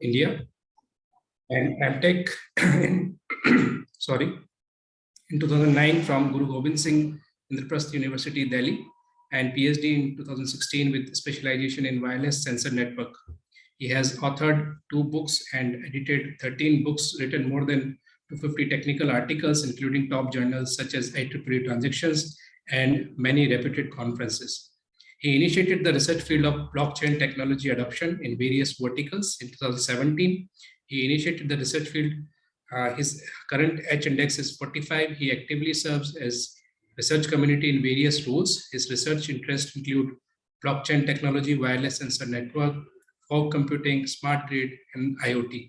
India, and MTech in, in 2009 from Guru Gobind Singh Indraprasth University, Delhi, and PhD in 2016 with specialization in wireless sensor network. He has authored 2 books and edited 13 books, written more than 250 technical articles, including top journals such as IEEE Transactions and many reputed conferences. He initiated the research field of blockchain technology adoption in various verticals in 2017. He initiated the research field. His current H index is 45. He actively serves as research community in various roles. His research interests include blockchain technology, wireless sensor network, fog computing, smart grid, and IoT.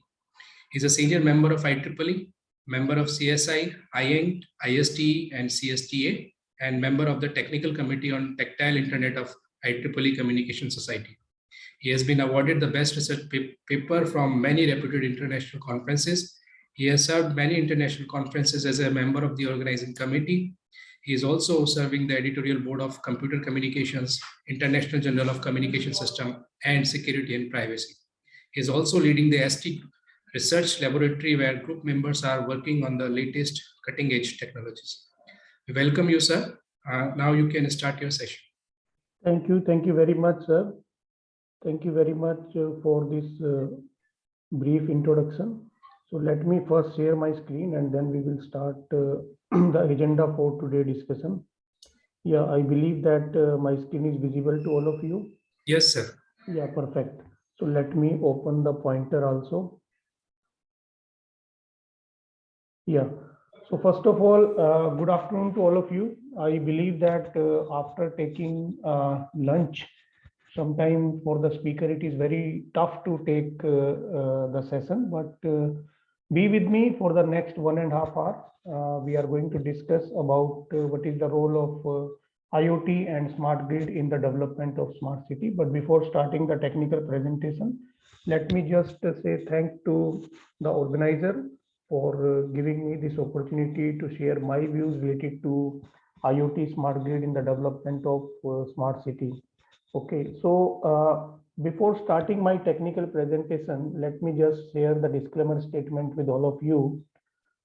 He's a senior member of IEEE, member of CSI, IENT, ISTE, and CSTA, and member of the Technical Committee on Tactile Internet of IEEE Communication Society. He has been awarded the best research paper from many reputed international conferences. He has served many international conferences as a member of the organizing committee. He is also serving the editorial board of Computer Communications, International Journal of Communication System, and Security and Privacy. He is also leading the ST Research Laboratory, where group members are working on the latest cutting edge technologies. We welcome you, sir. Now you can start your session. Thank you. Thank you very much, sir. Thank you very much for this brief introduction. So let me first share my screen and then we will start the agenda for today's discussion. Yeah, I believe that my screen is visible to all of you. Yes, sir. Yeah, perfect. So let me open the pointer also. Yeah. So first of all, good afternoon to all of you. I believe that after taking lunch, sometime for the speaker, it is very tough to take the session, but be with me for the next 1.5 hours. We are going to discuss about what is the role of IoT and smart grid in the development of smart city. But before starting the technical presentation, let me just say thanks to the organizer for giving me this opportunity to share my views related to IoT smart grid in the development of smart city. Okay, so before starting my technical presentation, let me just share the disclaimer statement with all of you.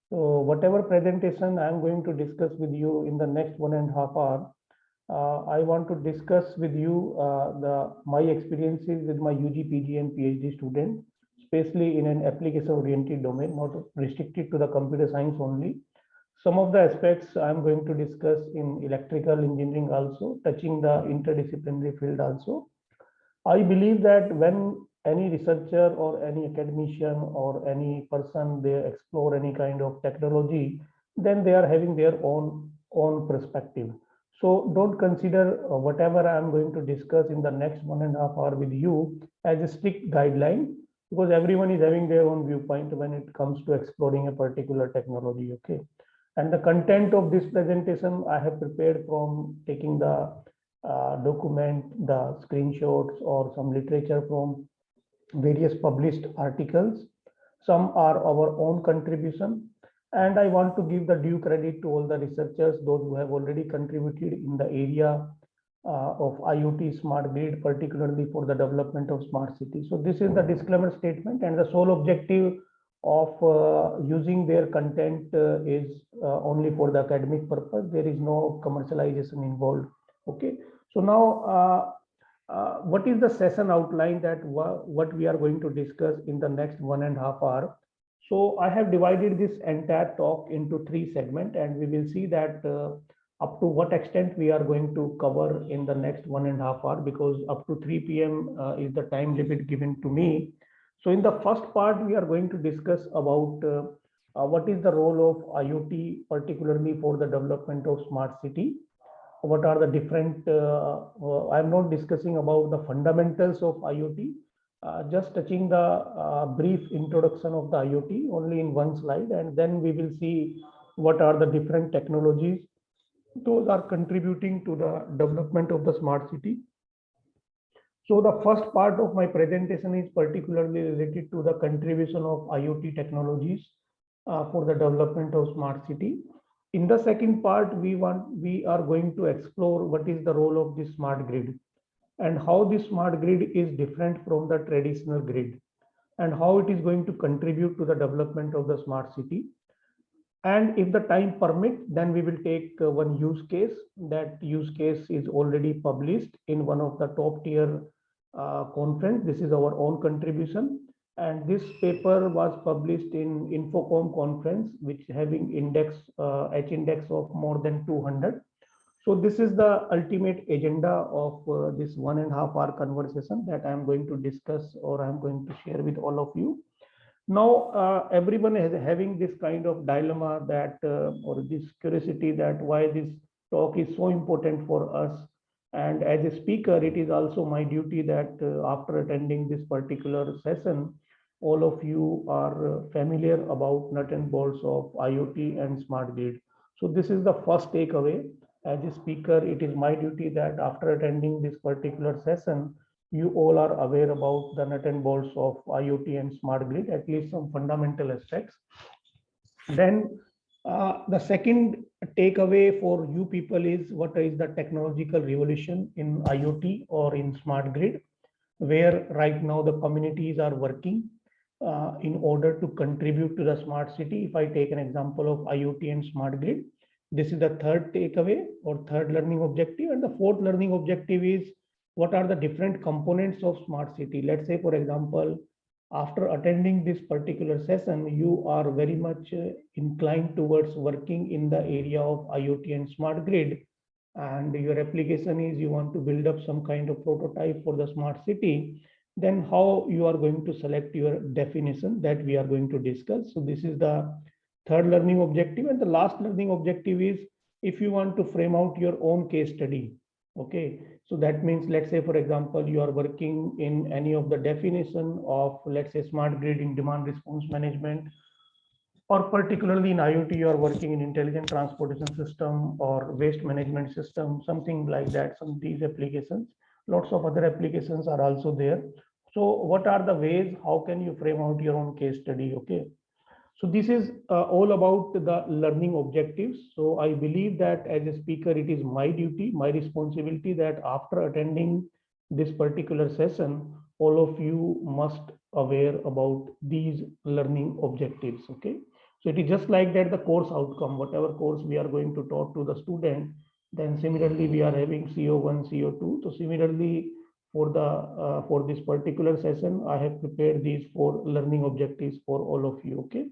So whatever presentation I'm going to discuss with you in the next 1.5 hours, I want to discuss with you my experiences with my UG, PG, and PhD students, especially in an application-oriented domain, not restricted to the computer science only. Some of the aspects I'm going to discuss in electrical engineering also, touching the interdisciplinary field also. I believe that when any researcher or any academician or any person, they explore any kind of technology, then they are having their own perspective. So don't consider whatever I'm going to discuss in the next 1.5 hours with you as a strict guideline, because everyone is having their own viewpoint when it comes to exploring a particular technology. Okay. And the content of this presentation I have prepared from taking the document, the screenshots, or some literature from various published articles. Some are our own contribution. And I want to give the due credit to all the researchers, those who have already contributed in the area of IoT smart grid, particularly for the development of smart cities. So this is the disclaimer statement, and the sole objective of using their content is only for the academic purpose. There is no commercialization involved. Okay. So now what is the session outline that what we are going to discuss in the next 1.5 hours? So I have divided this entire talk into 3 segments, and we will see that up to what extent we are going to cover in the next 1.5 hours, because up to 3 p.m. Is the time limit given to me. So in the first part, we are going to discuss about what is the role of IoT, particularly for the development of smart city. What are the different, I'm not discussing about the fundamentals of IoT, just touching the brief introduction of the IoT only in one slide, and then we will see what are the different technologies those are contributing to the development of the smart city. So the first part of my presentation is particularly related to the contribution of IoT technologies for the development of smart city. In the second part, we are going to explore what is the role of the smart grid and how the smart grid is different from the traditional grid. and how it is going to contribute to the development of the smart city. And if the time permit, then we will take one use case. That use case is already published in one of the top tier conference. This is our own contribution. And this paper was published in Infocom conference, which having index, H index of more than 200. So this is the ultimate agenda of this 1.5 hour conversation that I am going to discuss, or I am going to share with all of you. Now, everyone is having this kind of dilemma that, or this curiosity that why this talk is so important for us. And as a speaker, it is also my duty that after attending this particular session, all of you are familiar about nut and bolts of IoT and smart grid. So this is the first takeaway. As a speaker, it is my duty that after attending this particular session, you all are aware about the nut and bolts of IoT and smart grid, at least some fundamental aspects. Then the second takeaway for you people is what is the technological revolution in IoT or in smart grid, where right now the communities are working in order to contribute to the smart city. If I take an example of IoT and smart grid, this is the third takeaway or third learning objective. And the fourth learning objective is what are the different components of smart city. Let's say, for example, after attending this particular session, you are very much inclined towards working in the area of IoT and smart grid, and your application is you want to build up some kind of prototype for the smart city. Then how you are going to select your definition, that we are going to discuss. So this is the third learning objective. And the last learning objective is if you want to frame out your own case study. Okay, so that means, let's say, for example, you are working in any of the definition of, let's say, smart grid in demand response management, or particularly in IoT, you are working in intelligent transportation system or waste management system, something like that. Some of these applications, lots of other applications are also there. So what are the ways, how can you frame out your own case study? Okay, so this is all about the learning objectives. So I believe that as a speaker, it is my duty, my responsibility that after attending this particular session, all of you must aware about these learning objectives. Okay, so it is just like that the course outcome, whatever course we are going to talk to the student, then similarly we are having CO1, CO2. So similarly for this particular session, I have prepared these 4 learning objectives for all of you. Okay.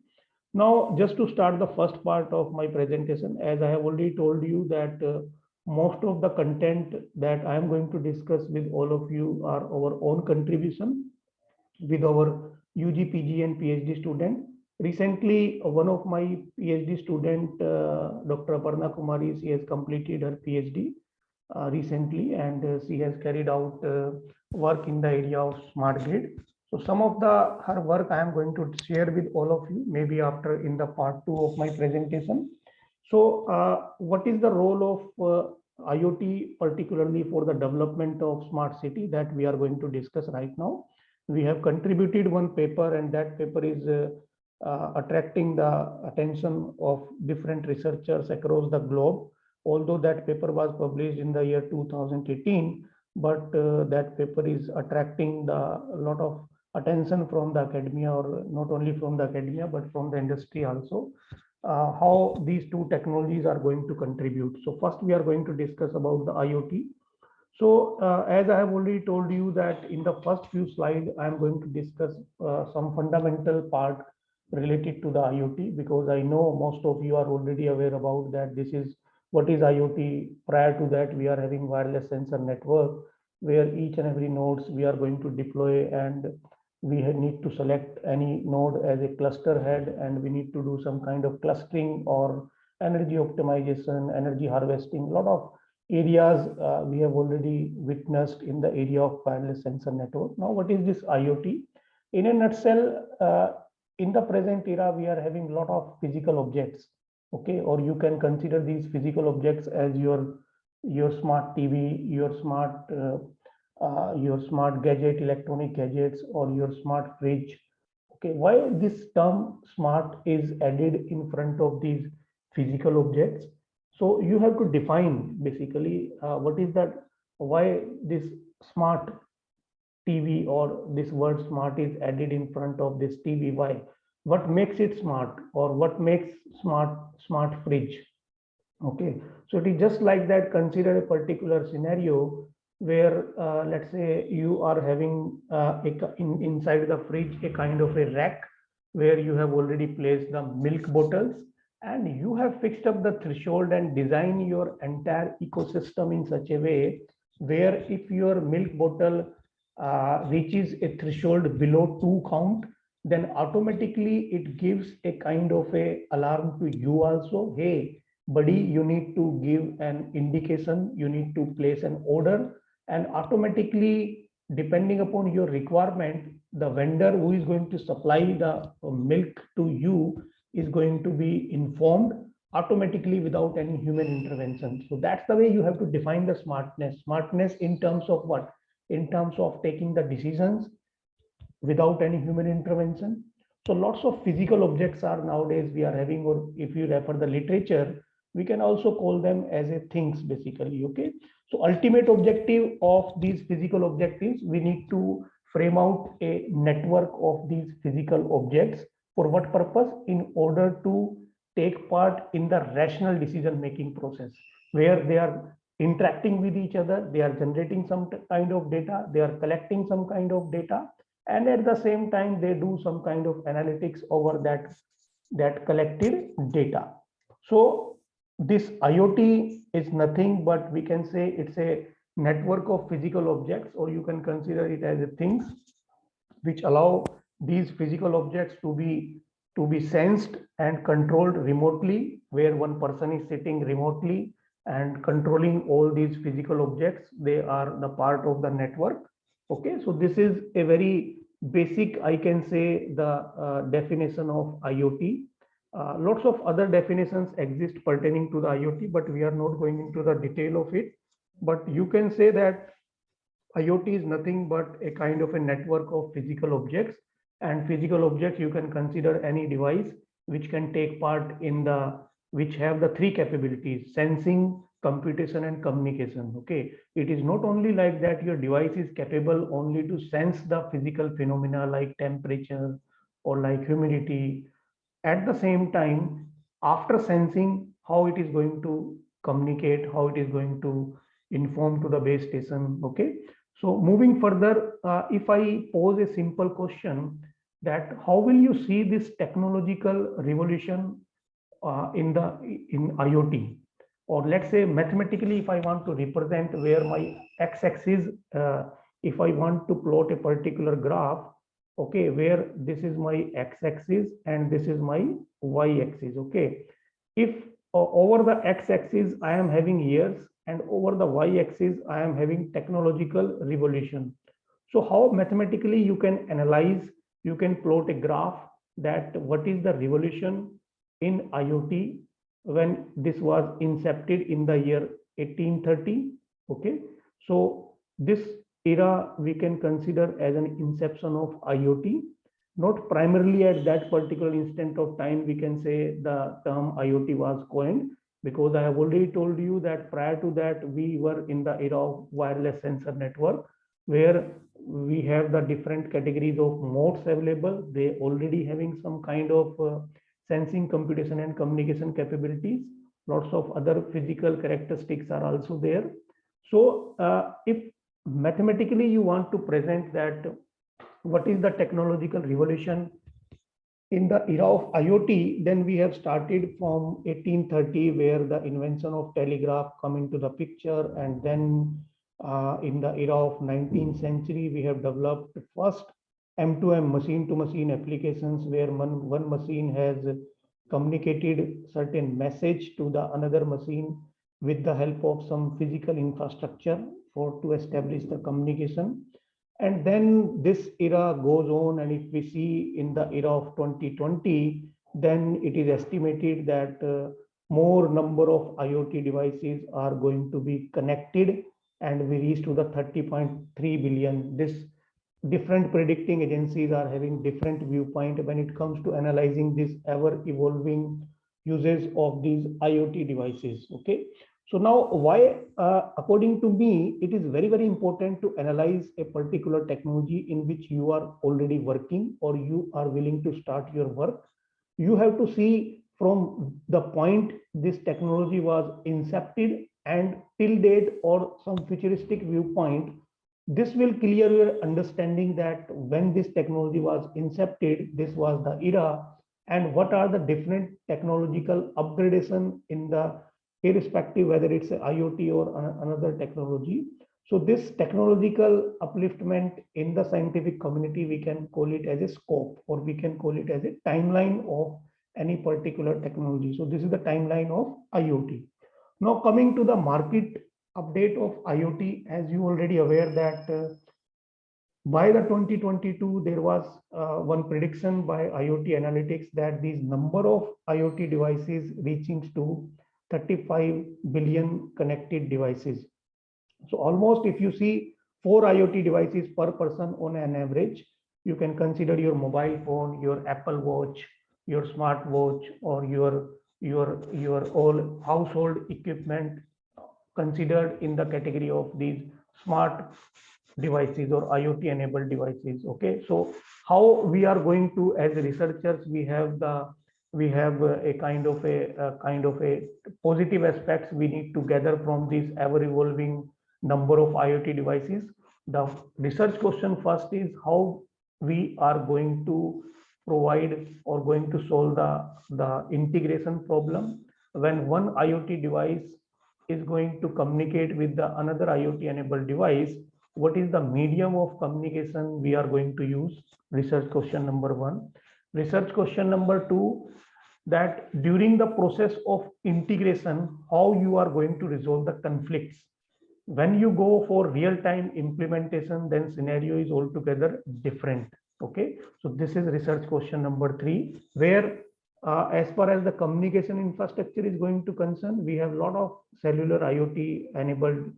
Now, just to start the first part of my presentation, as I have already told you that most of the content that I am going to discuss with all of you are our own contribution with our UG, PG and PhD student. Recently, one of my PhD student, Dr. Aparna Kumari, she has completed her PhD recently, and she has carried out work in the area of smart grid. So some of her work I am going to share with all of you, maybe after in the part 2 of my presentation. So what is the role of IoT, particularly for the development of smart city, that we are going to discuss right now. We have contributed one paper, and that paper is attracting the attention of different researchers across the globe. Although that paper was published in the year 2018, but that paper is attracting a lot of attention from the academia, or not only from the academia, but from the industry also, how these two technologies are going to contribute. So first we are going to discuss about the IoT. So as I have already told you that in the first few slides, I am going to discuss some fundamental part related to the IoT, because I know most of you are already aware about that. This is what is IoT. Prior to that, we are having wireless sensor network, where each and every nodes we are going to deploy, and we need to select any node as a cluster head, and we need to do some kind of clustering or energy optimization, energy harvesting. A lot of areas we have already witnessed in the area of wireless sensor network. Now, what is this IoT? In a nutshell, in the present era, we are having a lot of physical objects. Okay, or you can consider these physical objects as your smart TV, your smart gadget, electronic gadgets, or your smart fridge. Okay, why this term smart is added in front of these physical objects? So you have to define basically what is that, why this smart TV or this word smart is added in front of this TV. Why? What makes it smart, or what makes smart fridge? Okay, so it is just like that. Consider a particular scenario where let's say you are having inside the fridge a kind of a rack where you have already placed the milk bottles, and you have fixed up the threshold and design your entire ecosystem in such a way where if your milk bottle reaches a threshold below 2 count, then automatically it gives a kind of a alarm to you also. Hey buddy, you need to give an indication, you need to place an order, and automatically, depending upon your requirement, the vendor who is going to supply the milk to you is going to be informed automatically without any human intervention. So that's the way you have to define the smartness in terms of what? In terms of taking the decisions without any human intervention. So lots of physical objects are nowadays we are having, or if you refer the literature, we can also call them as a things basically. Okay, so ultimate objective of these physical objectives, we need to frame out a network of these physical objects. For what purpose? In order to take part in the rational decision making process, where they are interacting with each other, they are generating some kind of data, they are collecting some kind of data, and at the same time they do some kind of analytics over that collected data. So this IoT is nothing but, we can say, it's a network of physical objects, or you can consider it as a things which allow these physical objects to be sensed and controlled remotely, where one person is sitting remotely and controlling all these physical objects. They are the part of the network. Okay, so this is a very basic, I can say, the definition of IoT. Lots of other definitions exist pertaining to the IoT, but we are not going into the detail of it. But you can say that IoT is nothing but a kind of a network of physical objects, and physical objects you can consider any device which can take part in which have the three capabilities: sensing, computation, and communication. Okay, it is not only like that your device is capable only to sense the physical phenomena like temperature or like humidity. At the same time, after sensing, how it is going to communicate, how it is going to inform to the base station. Okay, so moving further, if I pose a simple question, that how will you see this technological revolution in IoT? Or let's say mathematically, if I want to represent where my x-axis, if I want to plot a particular graph, okay, where this is my x-axis and this is my y-axis. Okay, if over the x-axis I am having years, and over the y-axis I am having technological revolution. So how mathematically you can analyze, you can plot a graph that what is the revolution in IoT when this was incepted in the year 1830. Okay, so this era we can consider as an inception of IoT. Not primarily at that particular instant of time we can say the term IoT was coined, because I have already told you that prior to that we were in the era of wireless sensor network, where we have the different categories of modes available. They already having some kind of sensing, computation, and communication capabilities. Lots of other physical characteristics are also there. So if mathematically you want to present that what is the technological revolution in the era of IoT, then we have started from 1830, where the invention of telegraph come into the picture, and then in the era of 19th century, we have developed first M2M, machine to machine applications, where one machine has communicated certain message to the another machine with the help of some physical infrastructure to establish the communication. And then this era goes on, and if we see in the era of 2020, then it is estimated that more number of IoT devices are going to be connected, and we reach to the 30.3 billion. This different predicting agencies are having different viewpoint when it comes to analyzing this ever evolving uses of these IoT devices. Okay, So now why, according to me, it is very, very important to analyze a particular technology in which you are already working or you are willing to start your work. You have to see from the point this technology was incepted and till date or some futuristic viewpoint. This will clear your understanding that when this technology was incepted, this was the era, and what are the different technological upgradation in the, irrespective whether it's a IoT or another technology. So this technological upliftment in the scientific community, we can call it as a scope, or we can call it as a timeline of any particular technology. So this is the timeline of IoT. Now coming to the market update of IoT, as you already aware that by the 2022, there was one prediction by IoT Analytics that the number of IoT devices reaching to 35 billion connected devices. So almost if you see 4 IoT devices per person on an average, you can consider your mobile phone, your Apple Watch, your smart watch, or your all household equipment considered in the category of these smart devices or IoT enabled devices. Okay, so how we are going to, as researchers, we have a kind of a positive aspects we need to gather from this ever evolving number of IoT devices. The research question first is how we are going to provide or going to solve the integration problem when one IoT device is going to communicate with the another IoT enabled device. What is the medium of communication we are going to use? Research question number 1. Research question number 2, that during the process of integration, how you are going to resolve the conflicts. When you go for real-time implementation, then scenario is altogether different. Okay, so this is research question number 3, where as far as the communication infrastructure is going to concern, we have a lot of cellular IoT enabled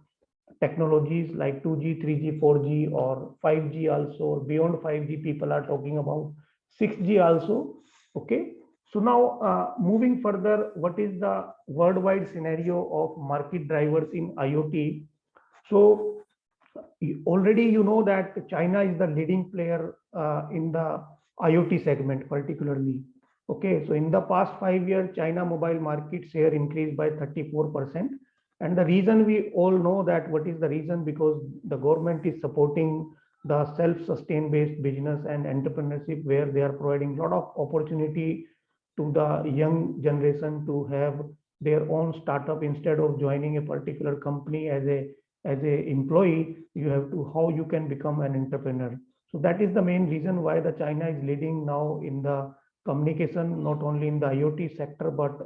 technologies like 2G, 3G, 4G, or 5G also. Beyond 5G, people are talking about 6G also. Okay, so now moving further, what is the worldwide scenario of market drivers in IoT? So already you know that China is the leading player in the IoT segment particularly. Okay, so in the past 5 years, China mobile market share increased by 34%. And the reason we all know that, what is the reason? Because the government is supporting the self-sustained based business and entrepreneurship, where they are providing a lot of opportunity to the young generation to have their own startup. Instead of joining a particular company as a employee, you have to, how you can become an entrepreneur. So that is the main reason why the China is leading now in the communication, not only in the IoT sector, but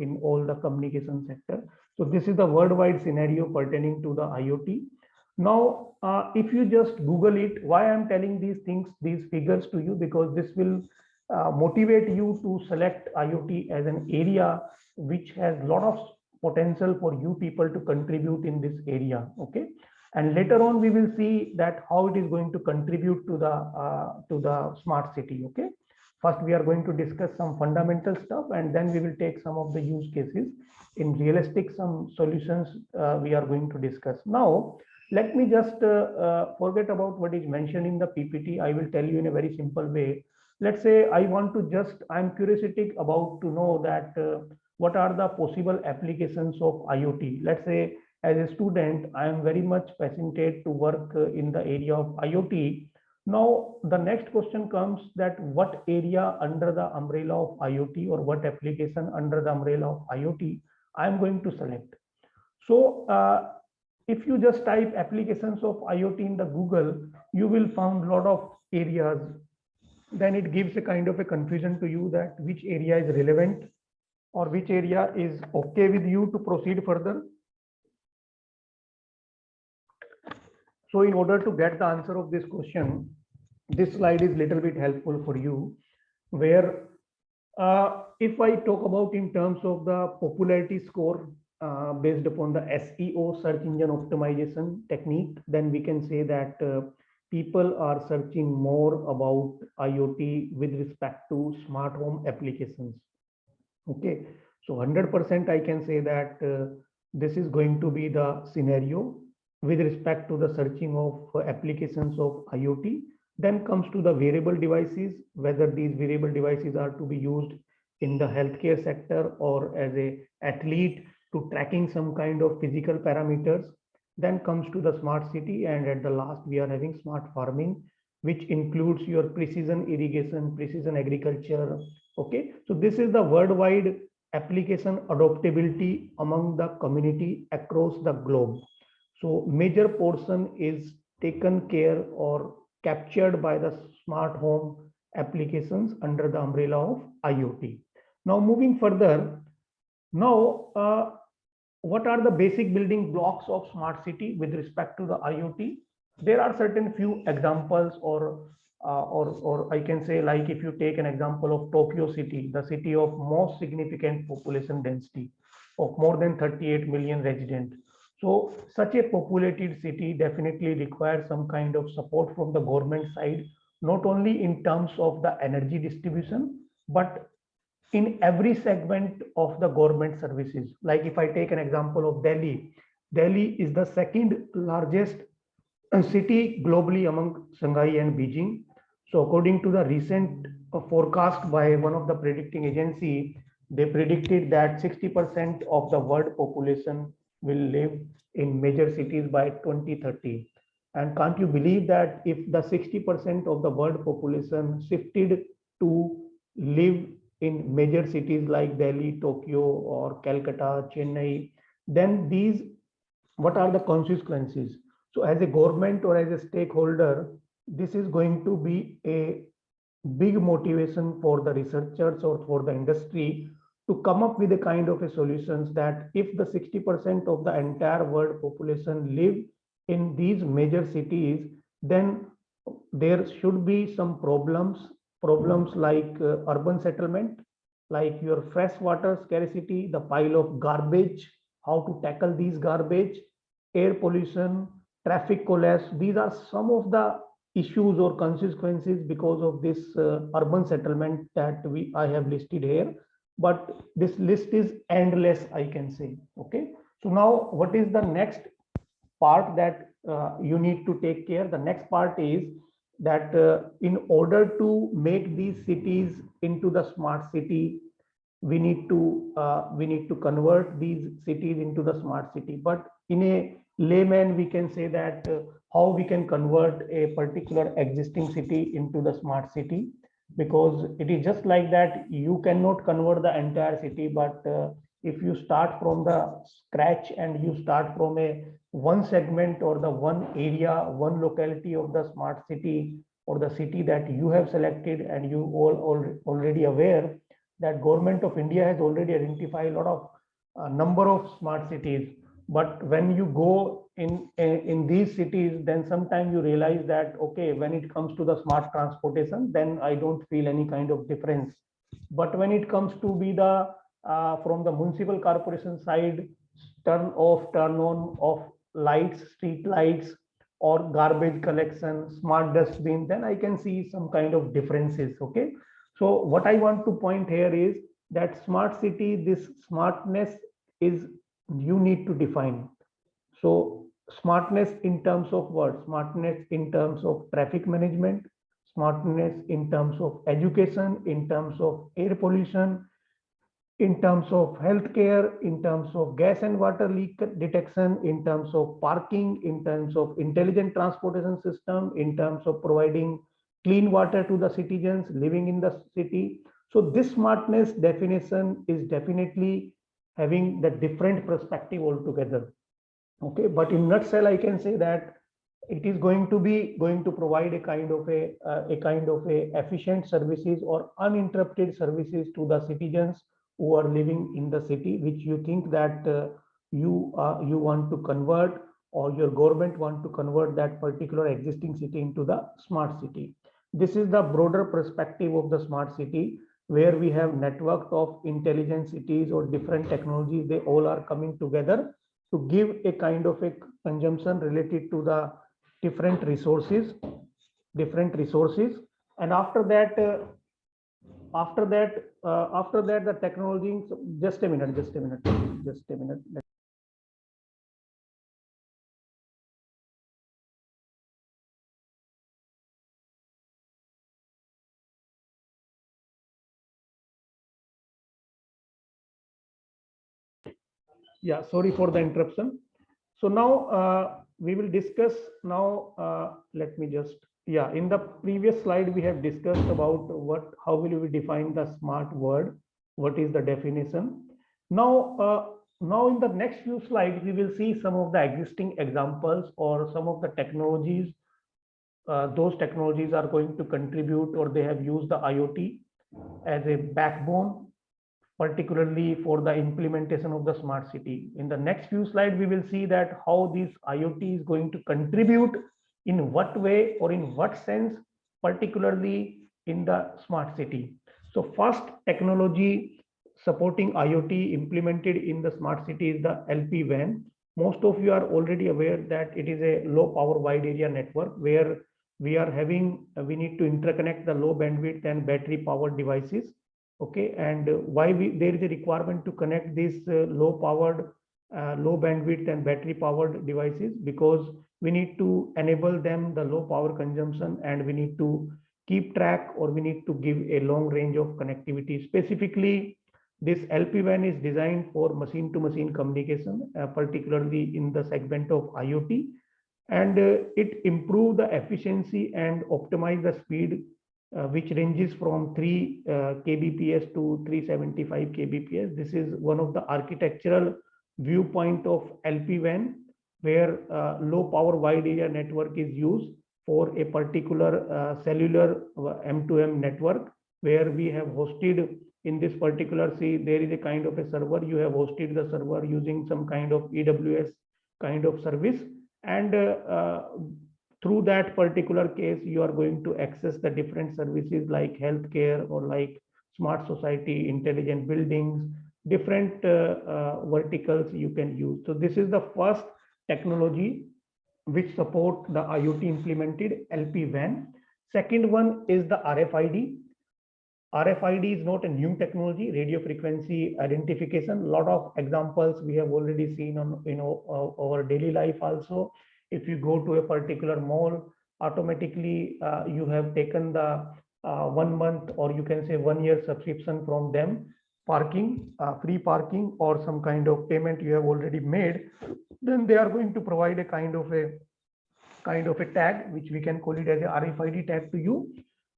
in all the communication sector. So this is the worldwide scenario pertaining to the IoT. Now, if you just Google it, why I'm telling these things, these figures to you, because this will motivate you to select IoT as an area which has a lot of potential for you people to contribute in this area. Okay, and later on we will see that how it is going to contribute to the smart city. Okay, first we are going to discuss some fundamental stuff, and then we will take some of the use cases in realistic, some solutions we are going to discuss. Now let me just forget about what is mentioned in the PPT. I will tell you in a very simple way. Let's say I want to just, I'm curious about to know that what are the possible applications of IoT. Let's say as a student, I am very much passionate to work in the area of IoT. Now the next question comes that what area under the umbrella of IoT, or what application under the umbrella of IoT I am going to select. So if you just type applications of IoT in the Google, you will find a lot of areas. Then it gives a kind of a confusion to you that which area is relevant or which area is okay with you to proceed further. So in order to get the answer of this question, this slide is little bit helpful for you, where if I talk about in terms of the popularity score based upon the SEO, search engine optimization technique, then we can say that people are searching more about IoT with respect to smart home applications. Okay, so 100% I can say that This is going to be the scenario with respect to the searching of applications of IoT. Then comes to the wearable devices, whether these wearable devices are to be used in the healthcare sector or as a athlete to tracking some kind of physical parameters. Then comes to the smart city, and at the last we are having smart farming, which includes your precision irrigation, precision agriculture. Okay, so this is the worldwide application adoptability among the community across the globe. So major portion is taken care or captured by the smart home applications under the umbrella of IoT. Now moving further, now what are the basic building blocks of smart city with respect to the IoT? There are certain few examples, or I can say, like if you take an example of Tokyo city, the city of most significant population density of more than 38 million residents. So such a populated city definitely requires some kind of support from the government side, not only in terms of the energy distribution, but in every segment of the government services. Like if I take an example of Delhi, Delhi is the second largest city globally among Shanghai and Beijing. So according to the recent forecast by one of the predicting agency, they predicted that 60% of the world population will live in major cities by 2030. And can't you believe that if the 60% of the world population shifted to live in major cities like Delhi, Tokyo, or Calcutta, Chennai, then these, what are the consequences? So as a government or as a stakeholder, this is going to be a big motivation for the researchers or for the industry to come up with a kind of a solutions that if the 60% of the entire world population live in these major cities, then there should be some problems like urban settlement, like your fresh water scarcity, the pile of garbage, how to tackle these garbage, air pollution, traffic collapse. These are some of the issues or consequences because of this urban settlement that I have listed here. But this list is endless, I can say. Okay. So now what is the next part that you need to take care? The next part is that in order to make these cities into the smart city, we need to convert these cities into the smart city. But in a layman, we can say that how we can convert a particular existing city into the smart city, because it is just like that. You cannot convert the entire city, but if you start from the scratch and you start from a one segment or the one area, one locality of the smart city or the city that you have selected, and you all already aware that government of India has already identified a lot of number of smart cities. But when you go in these cities, then sometimes you realize that, okay, when it comes to the smart transportation, then I don't feel any kind of difference. But when it comes to be the from the municipal corporation side, turn off, turn on of lights, street lights, or garbage collection, smart dustbin, then I can see some kind of differences. Okay. So what I want to point here is that smart city, this smartness is you need to define. So smartness in terms of what? Smartness in terms of traffic management, smartness in terms of education, in terms of air pollution, in terms of healthcare, in terms of gas and water leak detection, in terms of parking, in terms of intelligent transportation system, in terms of providing clean water to the citizens living in the city. So this smartness definition is definitely having the different perspective altogether. Okay, but in nutshell, I can say that it is going to provide a kind of a efficient services or uninterrupted services to the citizens who are living in the city, which you think that you want to convert, or your government want to convert that particular existing city into the smart city. This is the broader perspective of the smart city, where we have network of intelligent cities or different technologies. They all are coming together to give a kind of a consumption related to the different resources. And after that the technology, just a minute. Yeah, sorry for the interruption. So now we will discuss now, let me just, yeah, in the previous slide, we have discussed about how will we define the smart word, what is the definition. Now in the next few slides, we will see some of the existing examples or some of the technologies. Those technologies are going to contribute, or they have used the IoT as a backbone, particularly for the implementation of the smart city. In the next few slides, we will see that how this IoT is going to contribute, in what way or in what sense, particularly in the smart city. So first technology supporting IoT implemented in the smart city is the LPWAN. Most of you are already aware that it is a low power wide area network where we need to interconnect the low bandwidth and battery powered devices. Okay, and why there is a requirement to connect these low powered, low bandwidth and battery powered devices, because we need to enable them the low power consumption, and we need to keep track, or we need to give a long range of connectivity. Specifically, this LPWAN is designed for machine to machine communication, particularly in the segment of IoT, and it improve the efficiency and optimize the speed, which ranges from 3 kbps to 375 kbps. This is one of the architectural viewpoint of LPWAN, where low power wide area network is used for a particular cellular M2M network, where we have hosted in this particular, see, there is a kind of a server. You have hosted the server using some kind of AWS kind of service, and through that particular case, you are going to access the different services like healthcare or like smart society, intelligent buildings, different verticals you can use. So this is the first technology which support the IoT implemented LPWAN. Second one is the RFID. RFID is not a new technology, radio frequency identification. A lot of examples we have already seen on our daily life also. If you go to a particular mall, automatically you have taken the 1 month, or you can say 1 year subscription from them, parking, free parking, or some kind of payment you have already made, then they are going to provide a kind of a tag, which we can call it as a RFID tag to you.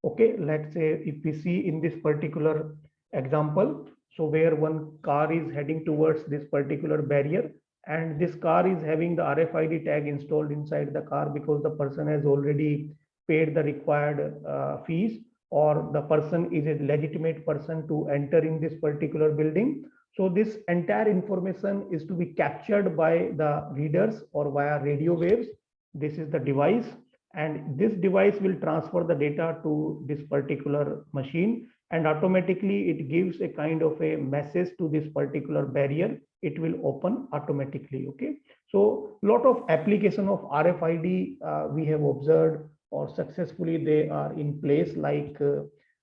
Okay, let's say if we see in this particular example, so where one car is heading towards this particular barrier, and this car is having the RFID tag installed inside the car because the person has already paid the required fees, or the person is a legitimate person to enter in this particular building. So this entire information is to be captured by the readers or via radio waves. This is the device, and this device will transfer the data to this particular machine, and automatically it gives a kind of a message to this particular barrier. It will open automatically. Okay, so a lot of application of RFID we have observed, or successfully they are in place, like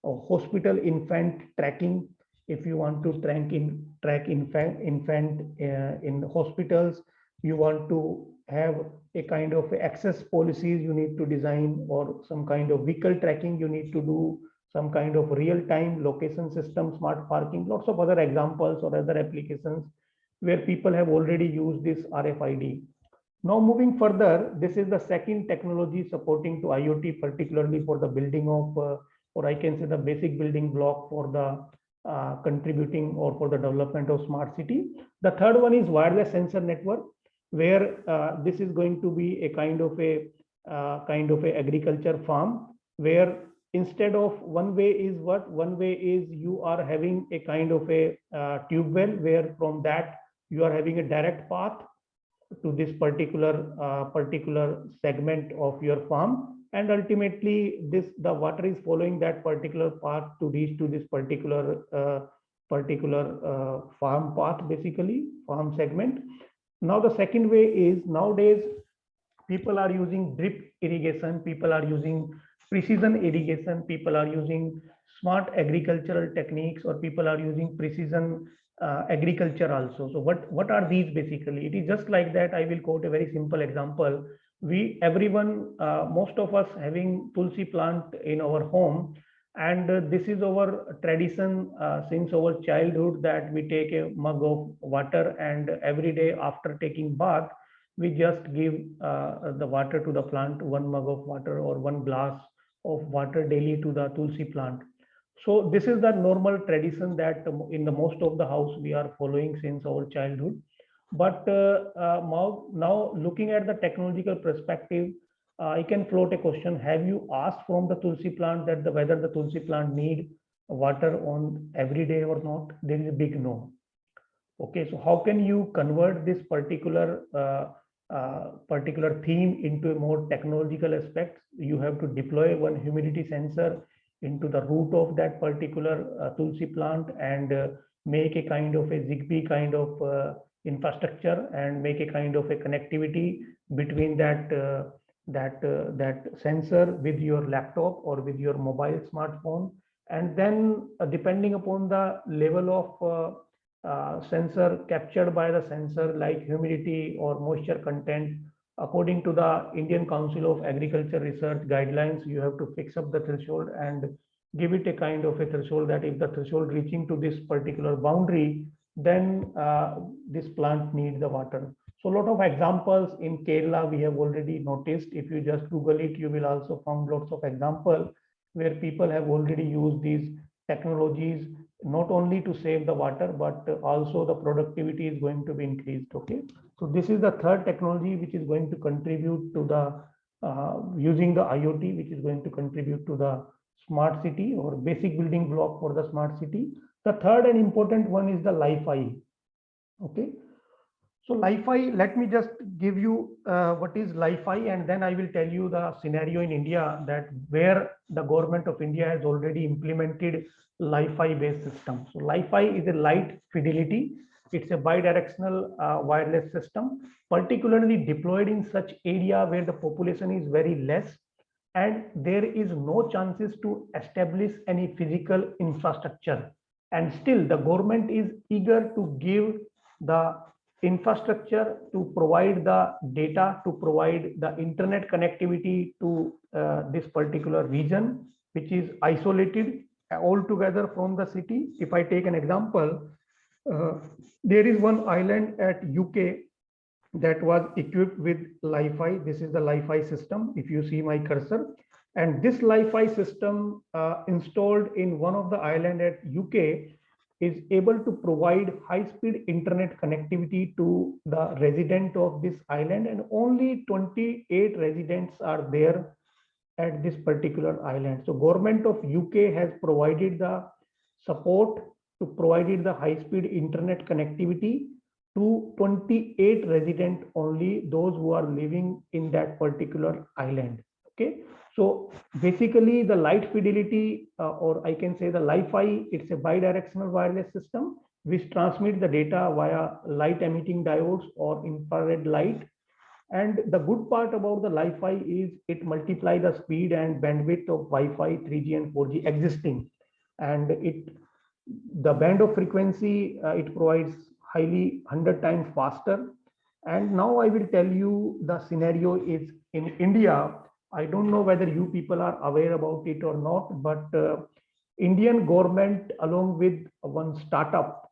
hospital infant tracking. If you want to track infant in hospitals, you want to have a kind of access policies you need to design, or some kind of vehicle tracking you need to do, some kind of real-time location system, smart parking, lots of other examples or other applications where people have already used this RFID. Now moving further, this is the second technology supporting to IoT, particularly for the building of, or I can say the basic building block for the contributing or for the development of smart city. The third one is wireless sensor network, where this is going to be a kind of a agriculture farm, where instead of one way is you are having a kind of a tube well, where from that you are having a direct path to this particular segment of your farm, and ultimately the water is following that particular path to reach to this particular farm path, basically farm segment. Now the second way is, nowadays people are using drip irrigation, people are using precision irrigation, people are using smart agricultural techniques, or people are using precision agriculture also. So what are these basically? It is just like that. I will quote a very simple example. Everyone, most of us having tulsi plant in our home. And this is our tradition since our childhood, that we take a mug of water, and every day after taking bath, we just give the water to the plant, one mug of water or one glass of water daily to the tulsi plant. So this is the normal tradition that in the most of the house we are following since our childhood. But now looking at the technological perspective, I can float a question. Have you asked from the tulsi plant that whether the tulsi plant need water on every day or not? There is a big no. Okay, so how can you convert this particular theme into a more technological aspect? You have to deploy one humidity sensor into the root of that particular tulsi plant, and make a kind of a Zigbee kind of infrastructure, and make a kind of a connectivity between that sensor with your laptop or with your mobile smartphone. And then depending upon the level of sensor captured by the sensor, like humidity or moisture content, according to the Indian Council of Agriculture Research guidelines, you have to fix up the threshold and give it a kind of a threshold, that if the threshold reaching to this particular boundary, then this plant needs the water. So a lot of examples in Kerala we have already noticed. If you just Google it, you will also find lots of examples where people have already used these technologies, not only to save the water, but also the productivity is going to be increased. Okay, so this is the third technology which is going to contribute to the using the IoT, which is going to contribute to the smart city or basic building block for the smart city. The third and important one is the Li-Fi. Okay, so Li-Fi, let me just give you what is Li-Fi, and then I will tell you the scenario in India, that where the government of India has already implemented Li-Fi based system. So Li-Fi is a light fidelity. It's a bidirectional wireless system, particularly deployed in such area where the population is very less, and there is no chances to establish any physical infrastructure. And still the government is eager to give the infrastructure, to provide the data, to provide the internet connectivity to this particular region, which is isolated altogether from the city. If I take an example, there is one island at UK that was equipped with Li-Fi. This is the Li-Fi system, if you see my cursor. And this Li-Fi system installed in one of the island at UK is able to provide high-speed internet connectivity to the resident of this island, and only 28 residents are there at this particular island. So government of UK has provided the support to provide the high-speed internet connectivity to 28 residents only, those who are living in that particular island. Okay, so basically the light fidelity, or I can say the Li-Fi, it's a bidirectional wireless system which transmits the data via light emitting diodes or infrared light. And the good part about the Li-Fi is it multiplies the speed and bandwidth of Wi-Fi, 3G and 4G existing, and the band of frequency it provides highly 100 times faster. And now I will tell you the scenario is in India. I don't know whether you people are aware about it or not, but Indian government along with one startup,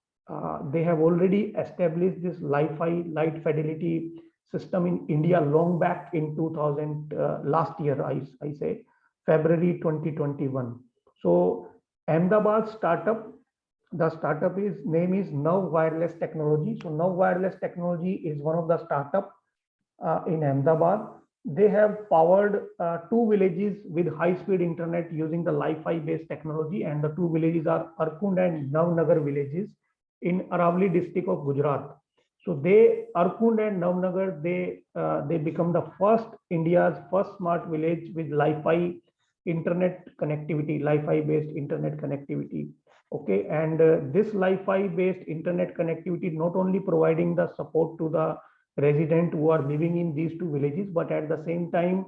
they have already established this Li-Fi light fidelity system in India long back in 2000, last year, I say February 2021. So Ahmedabad startup, the startup name is Nav Wireless Technology. So Nav Wireless Technology is one of the startup in Ahmedabad. They have powered 2 villages with high-speed internet using the Li-Fi based technology, and the 2 villages are Arkund and Navnagar villages in Aravali district of Gujarat. So Arkund and Navnagar, they become the first India's first smart village with Li-Fi internet connectivity, Li-Fi based internet connectivity. Okay, and this Li-Fi based internet connectivity not only providing the support to the residents who are living in these 2 villages, but at the same time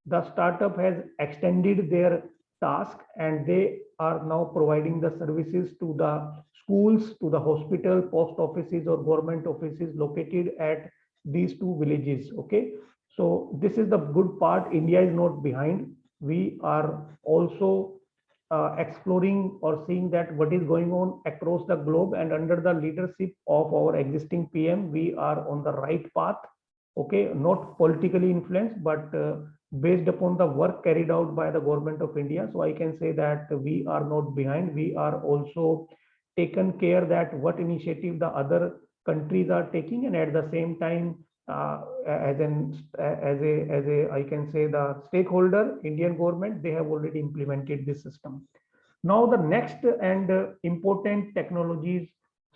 the startup has extended their task, and they are now providing the services to the schools, to the hospital, post offices or government offices located at these 2 villages. Okay, so this is the good part. India is not behind. We are also exploring or seeing that what is going on across the globe, and under the leadership of our existing PM, we are on the right path. Okay, not politically influenced, but based upon the work carried out by the government of India. So I can say that we are not behind. We are also taken care that what initiative the other countries are taking, and at the same time, as a I can say the stakeholder, Indian government, they have already implemented this system. Now the next and important technologies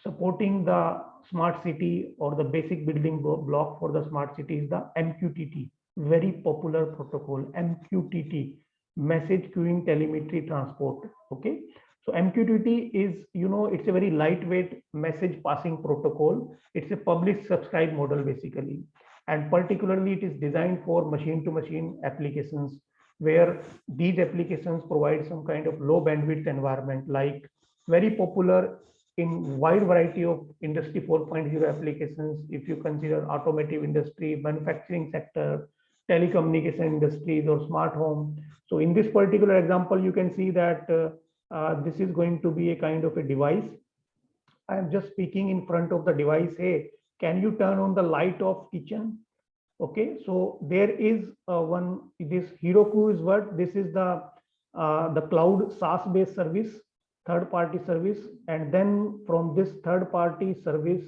supporting the smart city or the basic building block for the smart city is the MQTT, very popular protocol, MQTT, message queuing telemetry transport. Okay, so MQTT is, it's a very lightweight message passing protocol. It's a publish subscribe model basically, and particularly it is designed for machine to machine applications, where these applications provide some kind of low bandwidth environment, like very popular in wide variety of industry 4.0 applications. If you consider automotive industry, manufacturing sector, telecommunication industries, or smart home. So in this particular example, you can see that this is going to be a kind of a device. I am just speaking in front of the device. Hey, can you turn on the light of kitchen? Okay, so there is this Heroku is what, this is the cloud SaaS based service, third party service, and then from this third party service,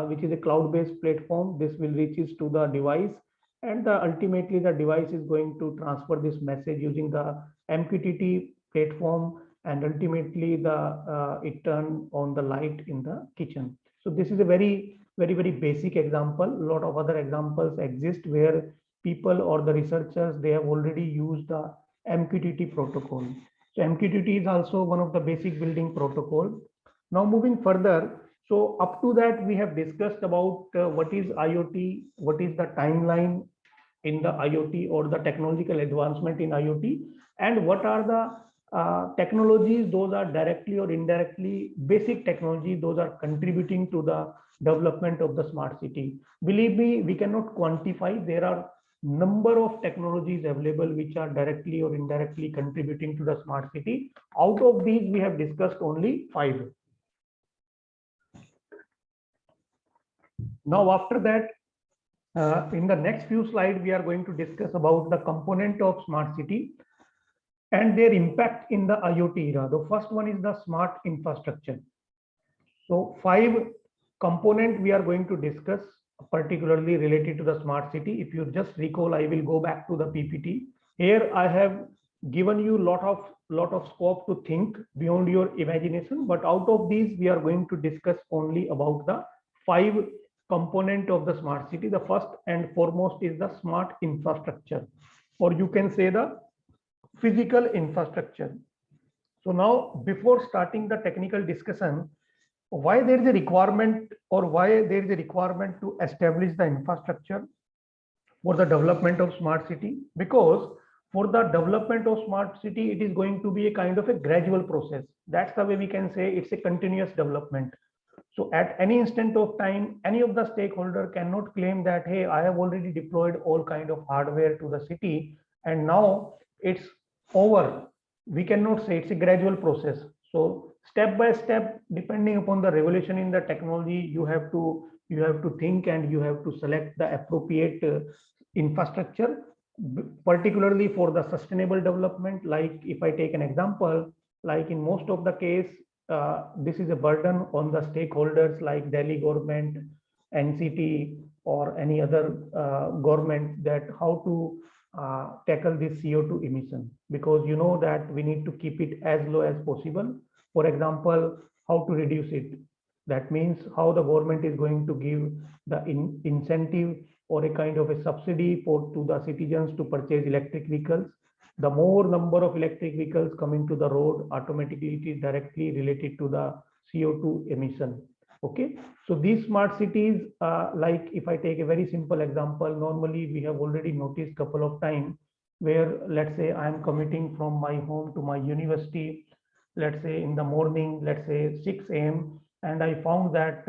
which is a cloud based platform, this will reaches to the device, and ultimately the device is going to transfer this message using the MQTT platform, and ultimately it turn on the light in the kitchen. So this is a very basic example. A lot of other examples exist where people or the researchers, they have already used the MQTT protocol. So MQTT is also one of the basic building protocol. Now moving further, so up to that we have discussed about what is IoT, what is the timeline in the IoT or the technological advancement in IoT, and what are the technologies, those are directly or indirectly basic technology, those are contributing to the development of the smart city. Believe me, we cannot quantify. There are number of technologies available which are directly or indirectly contributing to the smart city. Out of these, we have discussed only 5. Now, after that, in the next few slides, we are going to discuss about the component of smart city and their impact in the IoT era. The first one is the smart infrastructure. So 5 component we are going to discuss, particularly related to the smart city. If you just recall, I will go back to the PPT. Here I have given you lot of scope to think beyond your imagination, but out of these we are going to discuss only about the 5 component of the smart city. The first and foremost is the smart infrastructure, or you can say the physical infrastructure. So now, before starting the technical discussion, why there is a requirement, or why there is a requirement to establish the infrastructure for the development of smart city? Because for the development of smart city, it is going to be a kind of a gradual process. That's the way we can say it's a continuous development. So at any instant of time, any of the stakeholder cannot claim that, hey, I have already deployed all kind of hardware to the city and now it's over. We cannot say. It's a gradual process. So step by step, depending upon the revolution in the technology, you have to think and you have to select the appropriate infrastructure, particularly for the sustainable development. Like if I take an example, like in most of the case, this is a burden on the stakeholders like Delhi government, NCT, or any other government, that how to tackle this CO2 emission, because you know that we need to keep it as low as possible. For example, how to reduce it. That means how the government is going to give the incentive or a kind of a subsidy to the citizens to purchase electric vehicles. The more number of electric vehicles coming to the road, automatically it is directly related to the CO2 emission. Okay, so these smart cities, like if I take a very simple example, normally we have already noticed couple of times where, let's say I am commuting from my home to my university, let's say in the morning, let's say 6 a.m. and I found that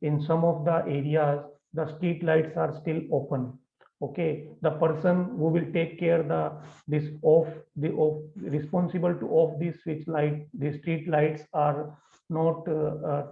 in some of the areas, the street lights are still open. Okay, the person who will take care responsible to off these switch light, the street lights are not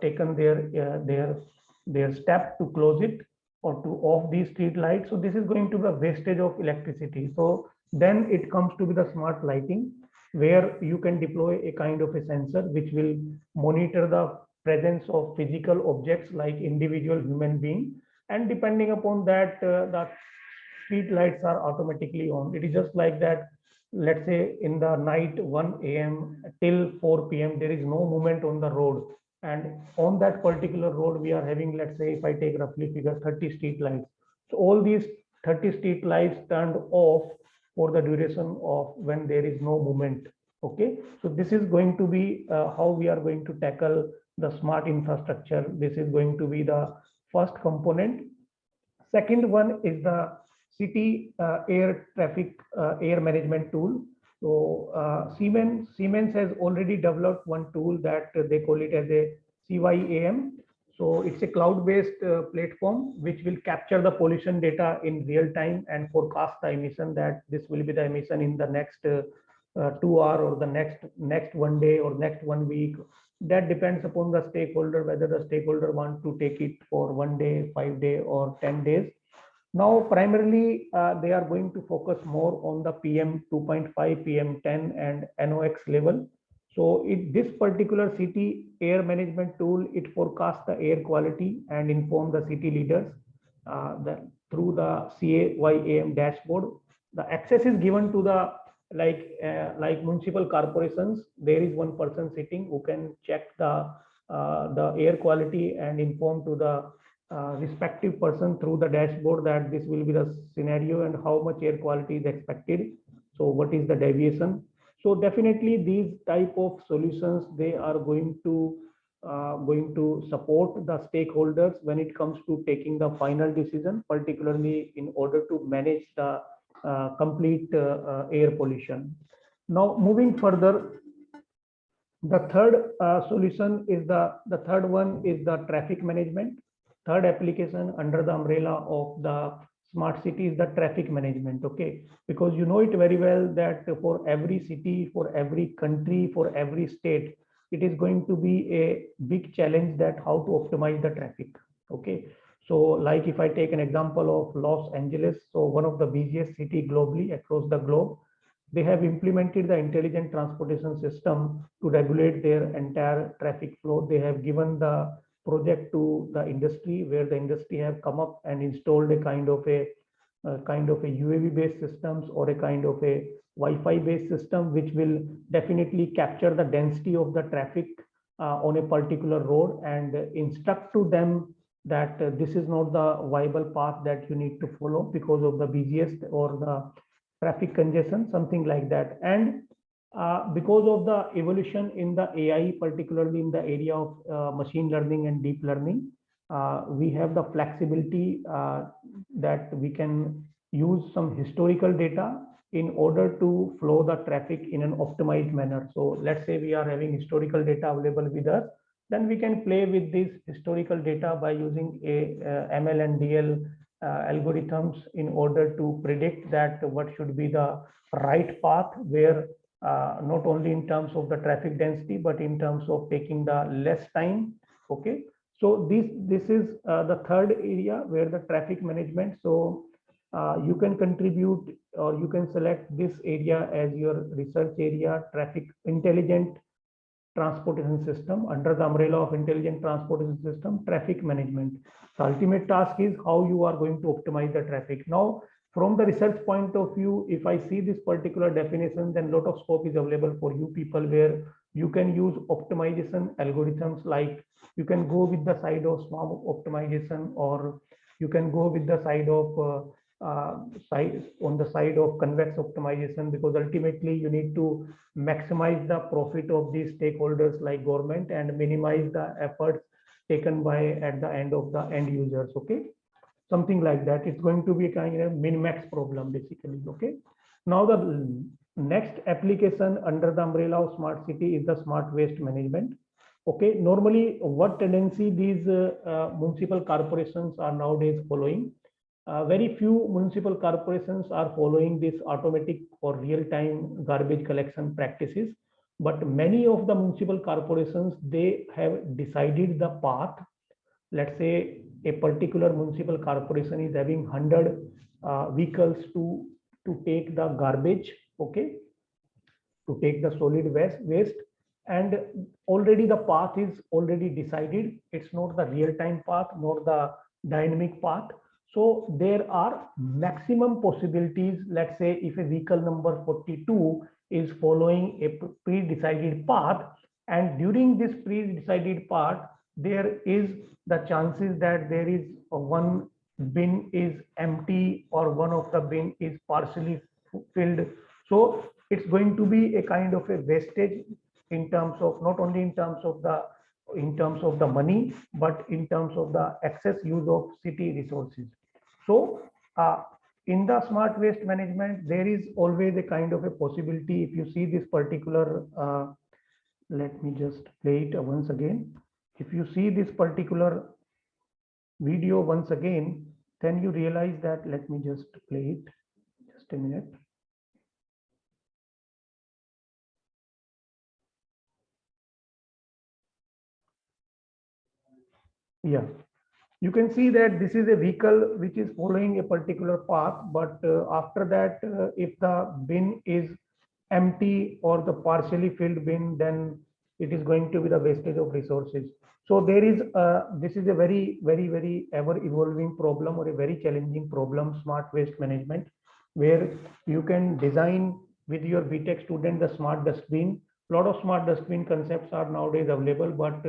taken their step to close it or to off these street lights. So this is going to be a wastage of electricity. So then it comes to be the smart lighting, where you can deploy a kind of a sensor which will monitor the presence of physical objects like individual human being, and depending upon that, the street lights are automatically on. It is just like that. Let's say in the night 1 a.m. till 4 p.m. there is no movement on the road, and on that particular road we are having, let's say if I take roughly figure 30 street lights. So all these 30 street lights turned off for the duration of when there is no movement. Okay, so this is going to be how we are going to tackle the smart infrastructure. This is going to be the first component. Second one is the city air traffic air management tool. So Siemens has already developed one tool that they call it as a CYAM. So it's a cloud-based platform which will capture the pollution data in real time and forecast the emission, that this will be the emission in the next 2 hours or the next 1 day or next 1 week. That depends upon the stakeholder, whether the stakeholder want to take it for 1 day, 5 day or 10 days. Now, primarily, they are going to focus more on the PM 2.5, PM 10 and NOx level. So this particular city air management tool, it forecasts the air quality and inform the city leaders through the CAYAM dashboard. The access is given to the like municipal corporations. There is one person sitting who can check the air quality and inform to the respective person through the dashboard that this will be the scenario and how much air quality is expected. So what is the deviation? So definitely these type of solutions, they are going to support the stakeholders when it comes to taking the final decision, particularly in order to manage the complete air pollution. Now moving further, the third solution is the third one is the traffic management. Third application under the umbrella of the smart city is the traffic management. Okay, because you know it very well that for every city, for every country, for every state, it is going to be a big challenge that how to optimize the traffic. Okay, so like if I take an example of Los Angeles, so one of the busiest city globally across the globe, they have implemented the intelligent transportation system to regulate their entire traffic flow. They have given the project to the industry, where the industry have come up and installed a kind of a UAV based systems or a kind of a Wi-Fi based system, which will definitely capture the density of the traffic on a particular road and instruct to them that this is not the viable path that you need to follow because of the busiest or the traffic congestion, something like that. And because of the evolution in the AI, particularly in the area of machine learning and deep learning, we have the flexibility that we can use some historical data in order to flow the traffic in an optimized manner. So let's say we are having historical data available with us, then we can play with this historical data by using a ML and DL algorithms in order to predict that what should be the right path, where not only in terms of the traffic density, but in terms of taking the less time. Okay, so this is the third area where the traffic management. So you can contribute or you can select this area as your research area, traffic intelligent transportation system, under the umbrella of intelligent transportation system, traffic management. The ultimate task is how you are going to optimize the traffic. Now, from the research point of view, if I see this particular definition, then a lot of scope is available for you people, where you can use optimization algorithms, like you can go with the side of swarm optimization, or you can go with the side of on the side of convex optimization, because ultimately you need to maximize the profit of these stakeholders like government and minimize the efforts taken by at the end of the end users. Okay, something like that. It's going to be a kind of min-max problem basically. Okay, now the next application under the umbrella of smart city is the smart waste management. Okay, normally what tendency these municipal corporations are nowadays following, very few municipal corporations are following this automatic or real-time garbage collection practices, but many of the municipal corporations, they have decided the path. Let's say a particular municipal corporation is having 100 vehicles to take the garbage, okay, to take the solid waste, and already the path is already decided. It's not the real-time path, not the dynamic path. So there are maximum possibilities. Let's say if a vehicle number 42 is following a pre-decided path, and during this pre-decided path, there is the chances that there is one bin is empty or one of the bin is partially filled. So it's going to be a kind of a wastage in terms of, not only in terms of the money, but in terms of the excess use of city resources. So in the smart waste management, there is always a kind of a possibility. If you see this particular, let me just play it once again. If you see this particular video once again, then you realize that, let me just play it, just a minute. Yeah, you can see that this is a vehicle which is following a particular path, but after that, if the bin is empty or the partially filled bin, then it is going to be the wastage of resources. So there is this is a very ever evolving problem, or a very challenging problem, smart waste management, where you can design with your BTech student the smart dustbin. A lot of smart dustbin concepts are nowadays available, but